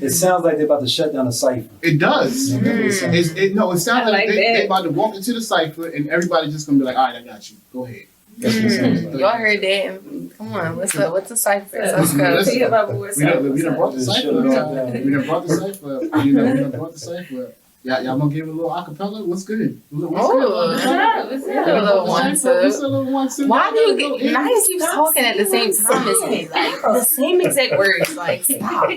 It sounds like they're about to shut down the cipher. It does. It sounds I like like they that. about to walk into the cipher and everybody's just gonna be like, all right, I got you. Go ahead. That's what it sounds like. Y'all heard that? Come on, what's the cipher? Let's go. Listen, Think about what's We up. done brought the Just cipher shut it all up. down. We done brought the cipher up. You know, we done brought the cipher up. Y'all gonna give it a little acapella? What's good? What's Oh, good? a little one, Just two. a little one, two. Why do you get? Now you keep talking at the same time as me, like the same exact words. Like stop.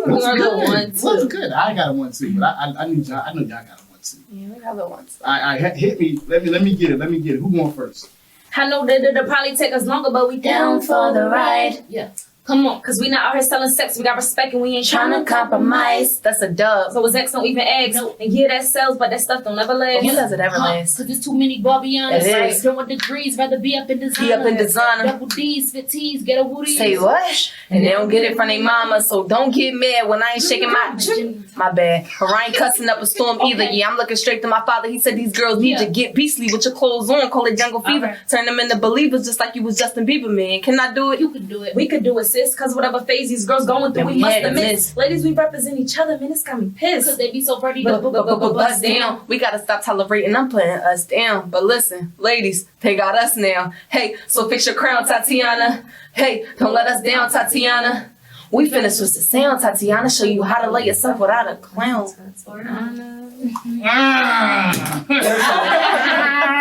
What's good? I ain't got a 1 2, but I knew y'all. I know y'all got a 1 2. Yeah, we got little ones. I hit me. Let me get it. Who going first? I know that it'll probably take us longer, but we down for the ride. Yeah. Come on, cause we not out here selling sex. We got respect and we ain't trying to compromise. That's a dub. So his ex don't even ask. And yeah, that sells, but that stuff don't never last. When does it ever last? Cause there's too many Barbianas. It Like, is. throwing degrees, rather be up in designer. Be up in designer. Double D's, fit T's, get a woody. Say what? And they don't get it from their mama, so don't get mad when I ain't shaking my bad. Or I ain't cussing up a storm either. Yeah, I'm looking straight to my father. He said these girls need to get beastly with your clothes on. Call it jungle fever. Alright. Turn them into believers just like you was Justin Bieber, man. Can I do it? You can do it. We could do it, sis, cause whatever phase these girls going through, Then we we must had to admit. miss. Ladies, we represent each other, man. It's got me Cause pissed. they be so ready But to Bust down. We gotta stop tolerating them putting us down. But listen, ladies, they got us now. Hey, so fix your crown, Tatiana. Hey, don't let us down, Tatiana. We finna switch the sound, Tatiana. Show you how to lay yourself without a clown.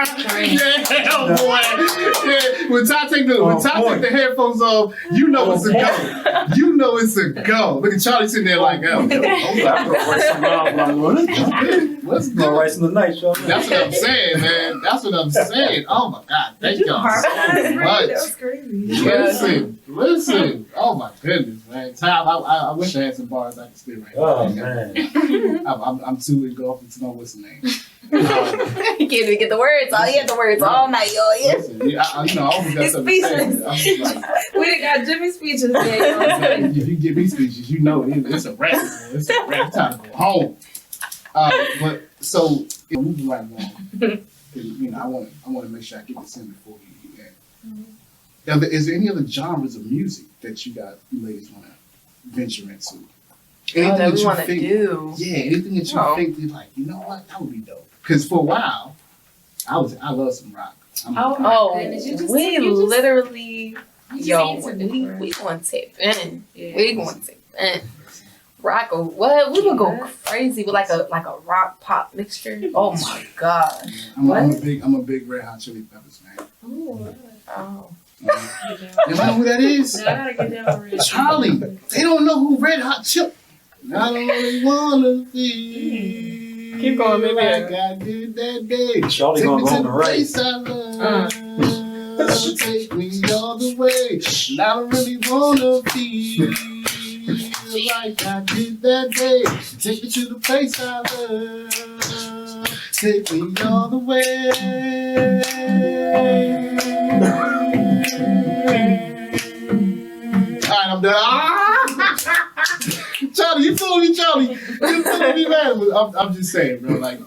Yeah, oh boy. Yeah. When Ty take the headphones off, you know it's a go. You know it's a go. Look at Charlie sitting there like, oh, I'm gonna write some rhymes. Let's Gonna go. write some tonight, y'all. That's what I'm saying, man. That's what I'm saying. Oh my God, thank y'all so much. That was crazy. Listen. Oh my goodness, man. Ty, I wish I had some bars I could spit right now. Oh man. I'm too engulfed into know what's the name. You can't even get the words. All you had the words all night, y'all. Yeah. Listen, I always got It's something to say. speechless. I'm just like, We done got Jimmy speeches today. if you give me speeches, you know it's a wrap. Man. It's a wrap. It's time to go home. But so moving right along, I want to make sure I get this in before you end. Now, is there any other genres of music that you ladies want to venture into? Anything that we you want to think- do. Yeah, anything that you think you're like, you know what, that would be dope. Because for a while, I love some rock. Oh, goodness, you just- we you just- literally, You we different. going to tip in. Yeah. We going to tip in. Rock or what? We would go crazy with like a rock pop mixture. Oh my god. I'm a big Red Hot Chili Peppers fan. Oh. You know who that is? I gotta get down with it. Charlie. They don't know who Red Hot Chili. I don't really wanna be. Keep going, maybe. Like I did that day. Charlie Take gonna me go to on the the right. place I love. Take me all the way. And I don't really wanna be like I did that day. Take me to the place I love. Take me all the way. Alright, I'm done. Charlie, you fooling me, Charlie. You fooling me, man. I'm just saying, bro. Like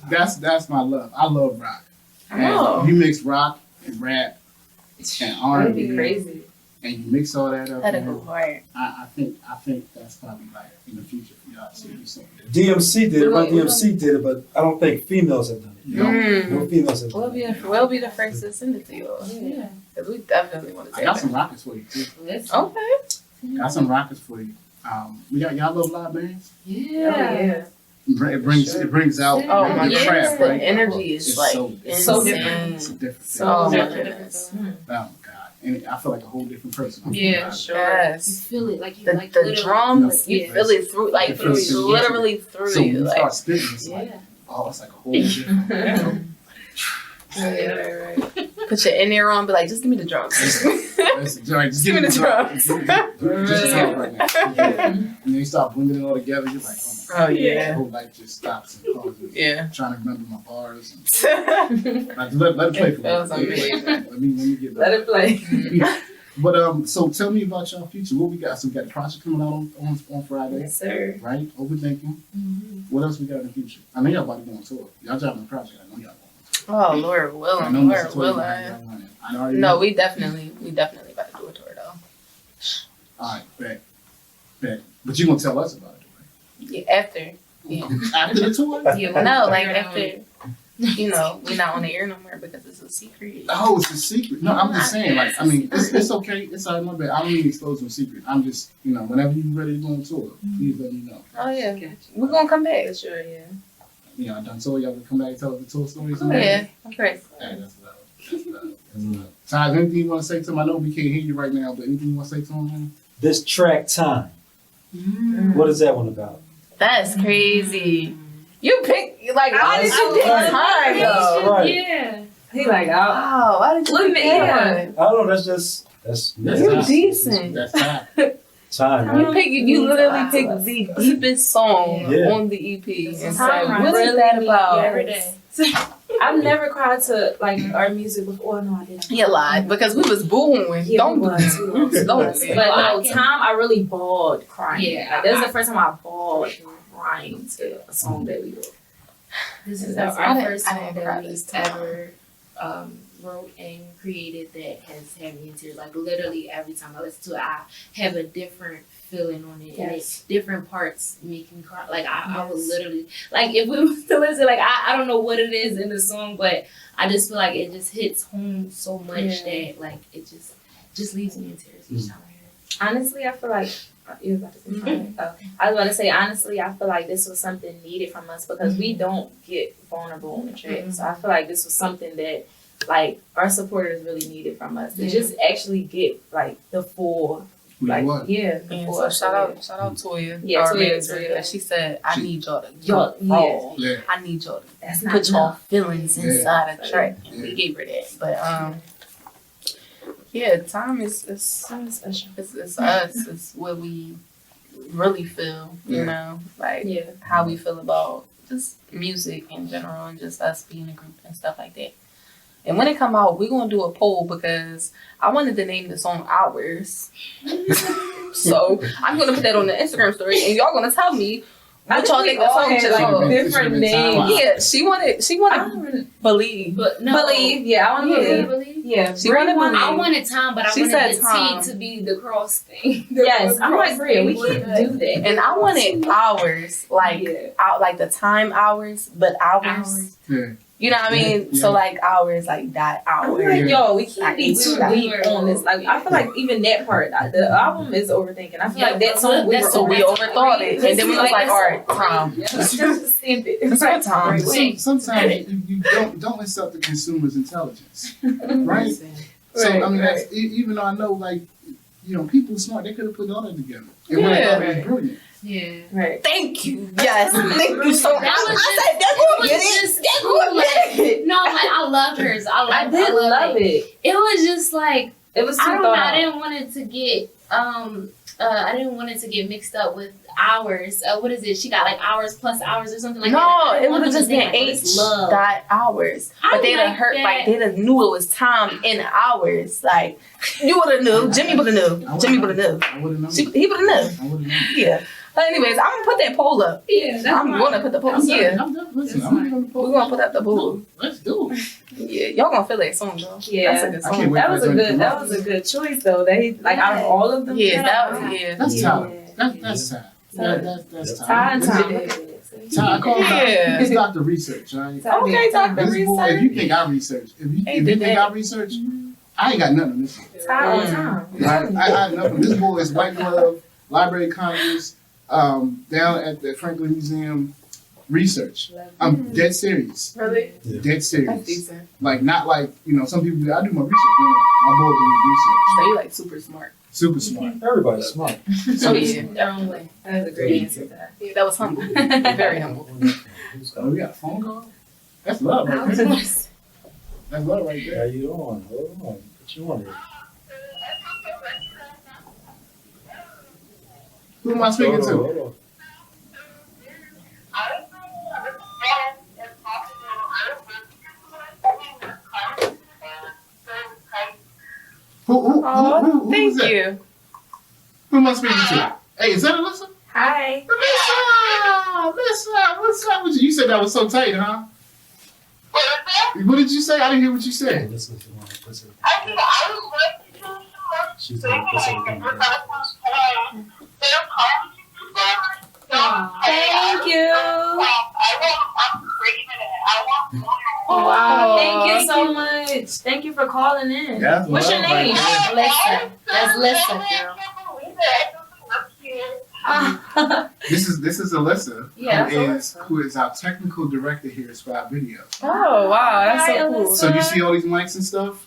that's my love. I love rock. And you mix rock and rap and R&B. That'd be crazy. And you mix all that up. That'd man, go hard. I think that's probably like in the future for y'all to do something different. DMC did it, right? DMC did it, but I don't think females have done it. No females have done it. We'll be the first to send it to you. Yeah. Because we definitely want to I take got that. some rockets for you too. Okay. Got some rockets for you. We got y'all love live bands. Yeah. It brings out Oh my the god. crap, The right? energy is It's like so insane. It's a different So thing. much different. difference. Oh my god. And I feel like a whole different person. I'm Yeah, so sure. You Yes. feel it like you The, like the literally- drums, you Yeah. feel it through, like You feel it through. literally through So when you. you Like, start spitting, it's like, Yeah. oh, it's like a whole different. put your in ear on, be like, just give me the drums. Just give me the drums. Just right now. And then you start blending it all together. You're like, oh my god. Oh yeah. The whole life just stops and pauses. Yeah. Trying to remember my bars. And, like, let it play for me. That was amazing. Let me get that. Let it play. But so tell me about y'all future. What we got? So we got the project coming out on Friday, Yes, sir. right? Overthinking. What else we got in the future? I know y'all about to go on tour. Y'all dropping the project. I know y'all going on tour. Oh Lord I willing, know Lord Mr. Toy willing. I already No, know. we definitely about to do a tour though. All right, bet. But you gonna tell us about it, right? Yeah, after. Yeah. After the tour? Yeah, No, like we're after. We're not on the air no more because it's a secret. Oh, it's a secret. No, I'm just saying, like, I mean, it's okay. It's all right, my bad. I don't mean to expose my secret. I'm just, whenever you're ready to go on tour, please let me know. Oh yeah, we're gonna come back. Sure, yeah. I done told y'all to come back and tell us the tour stories. Oh yeah, of course. Hey, that's love. Ty, anything you want to say to him? I know we can't hear you right now, but anything you want to say to him, man? This track Time. What is that one about? That's crazy. You picked why did you pick time though? Right. Yeah. He like, oh, Wow, why did you Look pick at that him. one? I don't know, that's You're Ty. decent. That's Ty. Time, You right? you literally picked the deepest song Yeah. on the EP and said, Time "What is really that me about?" every day. I've never cried to like our music before. No, I didn't. You lied because we was booing. Yeah, Don't we do was. that. Don't do But that. no, time I really bawled crying. Yeah. Like, that was the first time I bawled crying to a song that we wrote. This is That's- our I didn't- first I song didn't that cry we this time. ever wrote and created that has had me in tears. Like literally every time I listen to it, I have a different feeling on it. And it's different parts make me cry. Like I would literally, like if we were to listen, like I don't know what it is in the song, but I just feel like it just hits home so much that like it just leaves me in tears each time I hear it. Honestly, I feel like You was about to say something? Oh, I was about to say, honestly, I feel like this was something needed from us because we don't get vulnerable on the track. So I feel like this was something that, like, our supporters really needed from us to just actually get, like, the full, like, the full. So shout out Toya. Yeah, our Toya, manager, Toya. and she said, I need y'all to Y'all, roll. Yeah. I need y'all to That's not put y'all enough. feelings inside the track. And we gave her that. But yeah, time is us. It's what we really feel, you know, like how we feel about just music in general and just us being a group and stuff like that. And when it come out, we're gonna do a poll because I wanted to name the song Hours. So I'm gonna put that on the Instagram story and y'all gonna tell me what y'all think the song should be. Different names. Yeah, she wanted Believe. But no. Believe, I want to believe. Yeah, She wanted Believe. I wanted time, but I She wanted said the time. T to be the cross thing. Yes, I'm like, Bria, we can't do that. And I wanted hours, like out, like the time hours, but hours. Yeah. You know what I mean? Yeah. So like hours, like that I'm hour. like, yo, we can't be too we deep on this. Like, I feel like even that part, the album is overthinking. I feel like that song, So we overthought it, and then we was like, all right, time. It's our time. Sometimes you don't insult the consumer's intelligence, right? So I mean, that's, even though I know, like, you know, people smart, they could have put all that together. And when I thought it was brilliant. Yeah. Right. Thank you. Yes. Thank you so much. I said, No, like I loved hers. I did love it. It was just like It was too I don't know. thought I out. didn't want it to get I didn't want it to get mixed up with hours. What is it? She got like hours plus hours or something like that. No, I it would want have them just to been think, like, H it's love. dot hours. I But they'd have like heard, that. like, they'd have knew it was time in hours. Like, you would have knew. Jimmy would have knew. Jimmy would have knew. I would have known. He would have known. I would have known. Yeah. But anyways, I'm going to put that poll up. Yeah, I'm going to put the poll. Yeah. Listen, I'm gonna get on the We're poll. going to put up the poll. Let's do it. Yeah. Y'all going to feel that song, though. Yeah. That's a good I can't song. wait That for was that a joint to good. come That out. was a good choice, though. They like out of all of them. Yeah, that was, yeah. That's talent. That's talent. That's talent. Time. I call it Yeah. it's Dr. Research, right? Okay, Dr. This boy, if Research. you think I research, if you think I research, I ain't got nothing on this one. Time on time. Right? I know this boy is White Glove, Library of Congress, down at the Franklin Museum research. I'm dead serious. Really? Dead That's serious. decent. Like, not like, you know, some people, I do my research. No, my boy doing So you like super smart. research. Super smart. Everybody's smart. So yeah. Their own way. That was a great answer to that. Yeah, that was humble. Very humble. Oh, we got a phone call? That's love right there. That's love right How there. you doing? Hold on. What you want here? Who am I speaking to? Hold on. Who's Thank that? you. Who am I speaking to? Hey, is that Alyssa? Hi. Alyssa, what's up with you? You said that was so tight, huh? What did you say? I didn't hear what you said. This is the one that puts her. She's the one that puts everything together. Thank you. Wow. Wow. Thank you so much. Thank you for calling in. That's What's your love right name? there. Listen. That's listen, girl. This is Alyssa, Yeah, who is our technical director here at Spot Video. Oh, wow. That's Hi, so cool. Alyssa. So you see all these mics and stuff?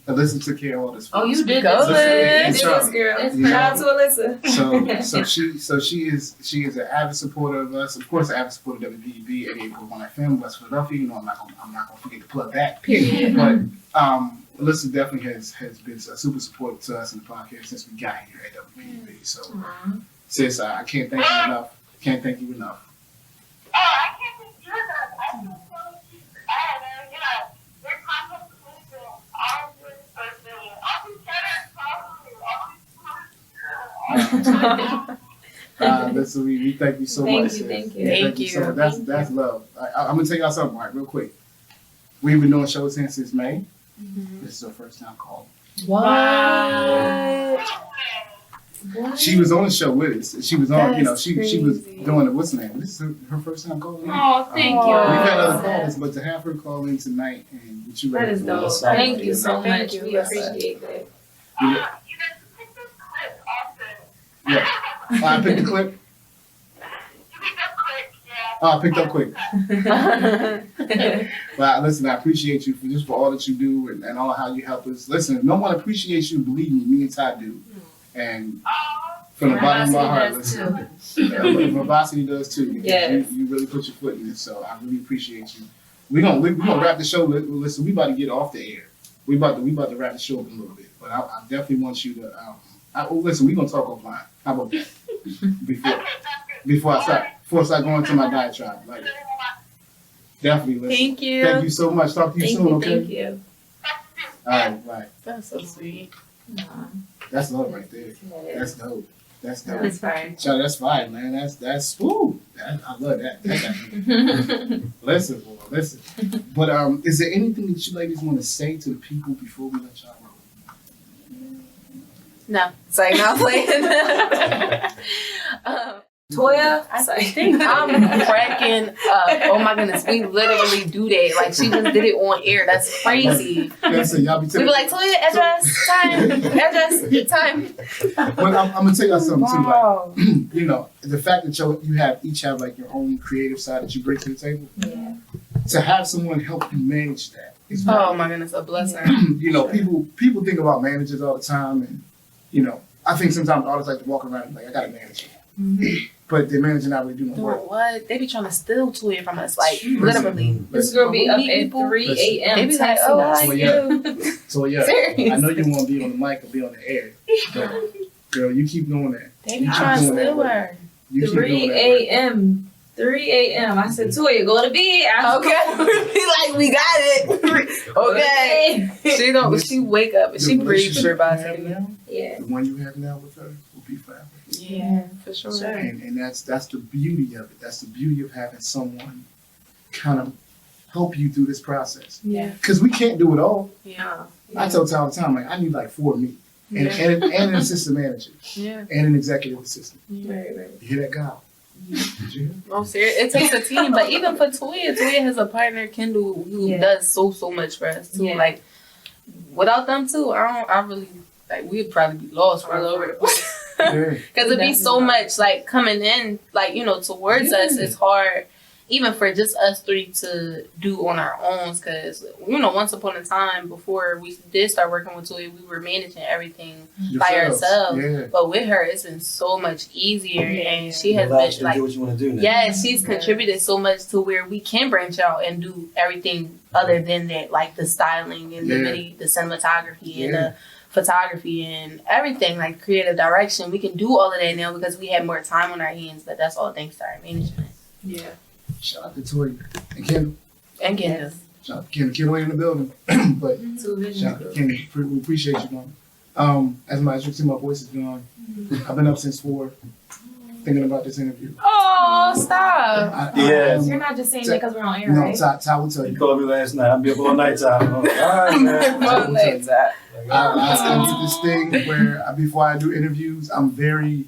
Alyssa took care of all this. for Oh, us. you did Go this. ahead. Did this, girl. Yeah. Shout out to Alyssa. So she is an avid supporter of us. Of course, an avid supporter of WPEB, 88.1 FM, West Philadelphia. You know, I'm not gonna forget to plug that. Period. But Alyssa definitely has been a super supporter to us in the podcast since we got here at WPEB. So, sis, I can't thank you enough. Can't thank you enough. Listen, we thank you so Thank much. you, sis. thank you. Thank so you. much. That's love. I'm gonna tell y'all something, right, real quick. We've been doing shows here since May. This is her first time calling. What? She was on the show with us. She was on, That's she was crazy. doing it. What's the name? This is her first time calling. in. Oh, thank We've had you. other callers, but to have her call in tonight and what you That ready is for dope. us. Thank you so Thank much. you, We Alyssa. appreciate that. Yeah. I picked the clip. Oh, I picked up quick. Well, listen, I appreciate you for all that you do and all how you help us. Listen, if no one appreciates you, believe me and Ty do. And from the bottom of my heart, listen. Verbosity does too. Because you really put your foot in this, so I really appreciate you. We're gonna wrap the show. Listen, we about to get off the air. We about to wrap the show up a little bit, but I definitely want you to. Listen, we're gonna talk offline. How about that? Before I start going to my diatribe, like definitely. Listen. Thank you. Thank you so much. Talk to you soon. Okay. Thank you. All right. Right. That's so sweet. That's love right there. That's dope. That's dope. That's fine. So that's fine, man. That's woo. I love that. Listen, boy, listen. But is there anything that you ladies want to say to the people before we let y'all roll? No. Sorry, not playing. Toya, I think I'm cracking up. Oh my goodness, we literally do that. Like she just did it on air. That's crazy. Listen, y'all be We be like, Toya, address, time. But I'm gonna tell y'all something Wow. too. Like, you know, the fact that you each have like your own creative side that you bring to the table. Yeah. To have someone help you manage that is Oh my goodness, a blessing. you know, people think about managers all the time, and you know, I think sometimes artists like to walk around and like, I got a manager. But they're managing not really doing the work. What? They be trying to steal Toya from us, like literally. This girl be up at 3 a.m. They be like, oh, I like you. So yeah, Serious. I know you want to be on the mic or be on the air, but girl, you keep doing that. They be trying to steal her. You keep 3 doing that. a.m. 3 a.m. I said, Toya, go to bed. Okay, be like, we got it. Okay. She don't. She wake up and she breathes for about The Yeah. one you have now with her will be forever. Yeah, for sure. And that's the beauty of it. That's the beauty of having someone kind of help you through this process. Yeah. Because we can't do it all. Yeah. I tell Ty all the time, like, I need like 4 of me. And an assistant manager. Yeah. And an executive assistant. Right. You hear that, guy? Did you hear? I'm serious. It takes a team, but even for Toya has a partner, Kendall, who does so much for us too. Yeah. Like without them too, I really like we'd probably be lost all over the place. Because it'd be so much like coming in, like, you know, towards us. It's hard, even for just us three to do on our own. Because, you know, once upon a time, before we did start working with Toya, we were managing everything by ourselves. Yeah. But with her, it's been so much easier. And she has Allows you been like, to do what you want to do now. yeah, she's contributed so much to where we can branch out and do everything other than that, like the styling and the cinematography and the photography and everything, like creative direction. We can do all of that now because we have more time on our hands, but that's all thanks to our management. Yeah. Shout out to Toya and Kendall. And Kendall. Shout out to Kendall. Kendall ain't in the building. But shout out to Kendall. We appreciate you, man. As you can see, my voice is gone. I've been up since 4 thinking about this interview. Oh, stop. You're not just saying that because we're on air, right? No, Ty will tell you. You called me last night. I'll be up all night time. All right, man. I into this thing where before I do interviews, I'm very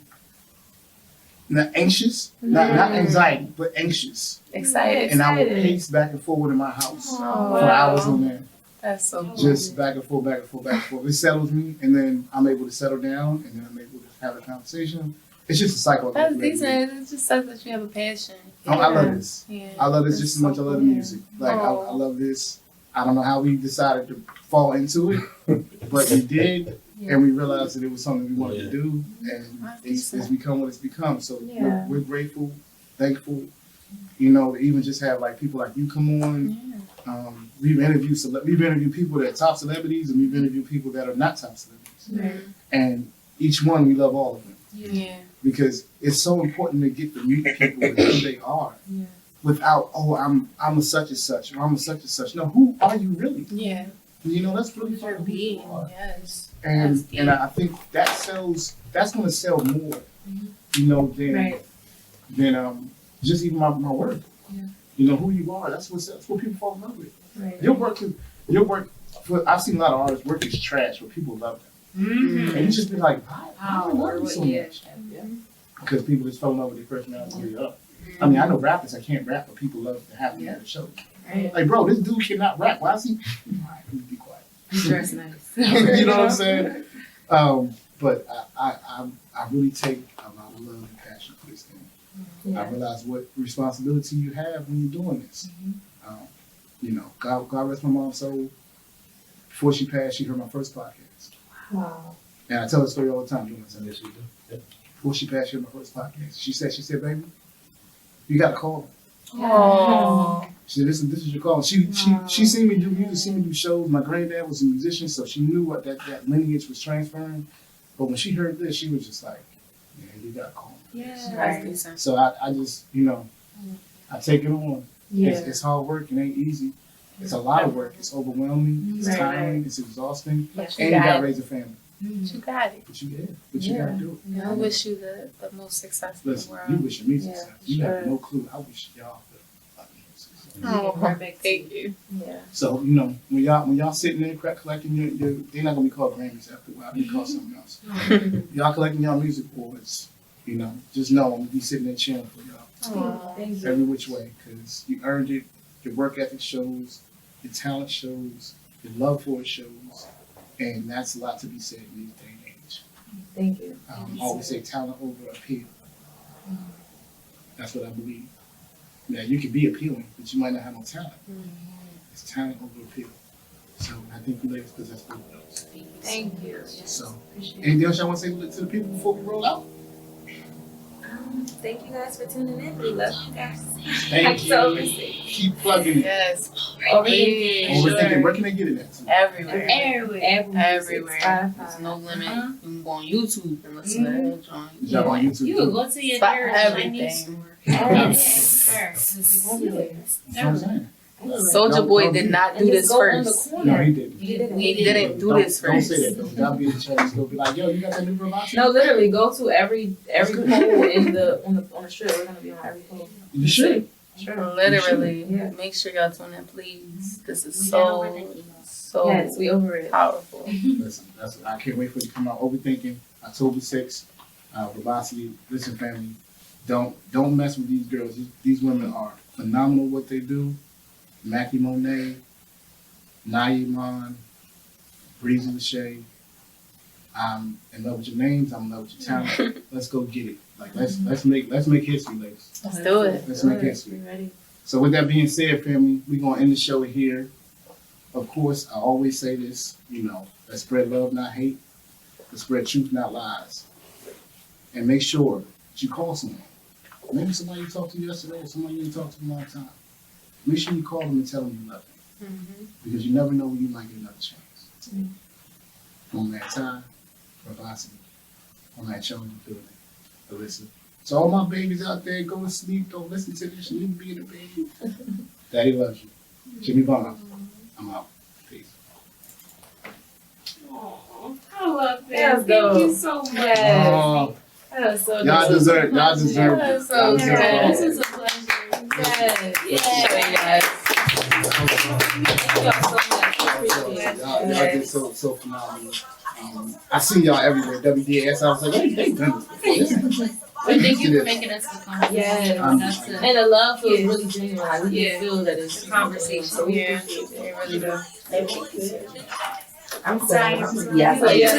not anxious, not anxiety, but anxious. Excited. And I will pace back and forward in my house for hours on end. That's so cool. Just back and forth, back and forth, back and forth. It settles me, and then I'm able to settle down, and then I'm able to have a conversation. It's just a cycle. That's decent. It just says that you have a passion. Oh, I love this. Yeah. I love this just as much as I love the music. Like, I love this. I don't know how we decided to fall into it, but we did, and we realized that it was something we wanted to do, and it's become what it's become. So we're grateful, thankful, you know, to even just have like people like you come on. We've interviewed people that are top celebrities, and we've interviewed people that are not top celebrities. And each one, we love all of them. Yeah. Because it's so important to get to meet people with who they are. Yeah. Without, I'm a such and such, or I'm a such and such. No, who are you really? Yeah. You know, that's really your being. Yes. And I think that's going to sell more, you know, than just even my work. Yeah. You know, who you are, that's what people fall in love with. Right. Your work, I've seen a lot of artists' work is trash, but people love them. Mm-hmm. And you just be like, I love you so much. Yeah. Because people just fell in love with their personality. I mean, I know rappers, I can't rap, but people love to have me on the show. Right. Like, bro, this dude cannot rap. Why is he? All right, let me be quiet. He dressed nice. You know what I'm saying? But I really take a lot of love and I realized what responsibility you have when you're doing this. You know, God rest my mom's soul. Before she passed, she heard my first podcast. Wow. And I tell her story all the time. You know what I'm saying? Before she passed, she heard my first podcast. She said, baby, you got to call her. Oh. She said, this is your call. She seen me do music, seen me do shows. My granddad was a musician, so she knew what that lineage was transferring. But when she heard this, she was just like, yeah, you got to call me. Yeah. So I just, you know, I take it on. Yeah. It's hard work. It ain't easy. It's a lot of work. It's overwhelming. It's tiring. It's exhausting. But And you got to raise a family. You got it. But you did. But you got to do it. I wish you the most success in the Listen, world. you wishing me success. You have no clue. I wish y'all the utmost success. Oh, perfect. Thank you. Yeah. So, you know, when y'all sitting there collecting your they're not gonna be called Grammys after a while, they call something else. Y'all collecting y'all music awards, you know, just know I'm gonna be sitting there cheering for y'all. Oh, thank you. Every which way, because you earned it, your work ethic shows, your talent shows, your love for it shows, and that's a lot to be said in these day and age. Thank you. I always say talent over appeal. That's what I believe. Now, you can be appealing, but you might not have no talent. It's talent over appeal. So I think you ladies possess both of those. Thank you. So, anything else y'all want to say to the people before we roll out? Thank you guys for tuning in. We love you guys. Thank you. Overthink. Keep plugging it. Yes. Overthinking. Where can they get it at? Everywhere. Everywhere. There's no limit. You can go on YouTube and listen to that joint. Y'all on YouTube? You too? go to your Spot nearest everything. Chinese store. Yes. First. That's what I'm saying. Soulja Boy did not do this first. No, he didn't. He didn't do this Don't first. say that though. Y'all be in the Chinese store, be like, yo, you got that new Verbosity? No, literally, go to every pole in on the strip. We're gonna be on every pole. You should. Literally. Yeah. Make sure y'all tune in, please. This is so Yes, we over it. powerful. Listen, I can't wait for it to come out. Overthinking, October 6th, Verbosity. Listen, family, don't mess with these girls. These women are phenomenal what they do. Mackie Monet, Naya Iman, Breezy Lachey. I'm in love with your names. I'm in love with your talent. Let's go get it. Like let's make history, ladies. Let's do it. Let's make history. Ready? So with that being said, family, we're gonna end the show here. Of course, I always say this, you know, let's spread love, not hate. Let's spread truth, not lies. And make sure that you call someone. Maybe somebody you talked to yesterday or somebody you didn't talk to in a long time. Make sure you call them and tell them you love them. Because you never know when you might get another chance. On that time, Verbosity. On that show in the building. Alyssa. So all my babies out there, go to sleep. Don't listen to this. You need to be in the bed. Daddy loves you. Jimmy Bonham. I'm out. Peace. I love Yes, that. Thank you so much. Oh, That was so y'all dope. deserve it. Y'all deserve it. Yes, Y'all deserve This it. is a pleasure. Yes. Thank y'all so much. Appreciate it. Y'all did so phenomenal. I see y'all everywhere. WDS. I was like, hey, they done this before. Thank you for making us feel comfortable. Yes. That's And the love feels really genuine. Like, we can feel that it's a conversation. So we Yeah, appreciate it. it really does. I'm sorry. Yeah. So, yeah.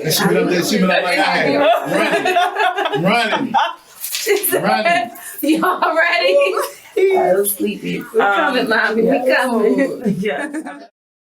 And she been up there, she been up like I had. Running. Y'all ready? I was sleepy. We coming, mommy. We coming. Yeah.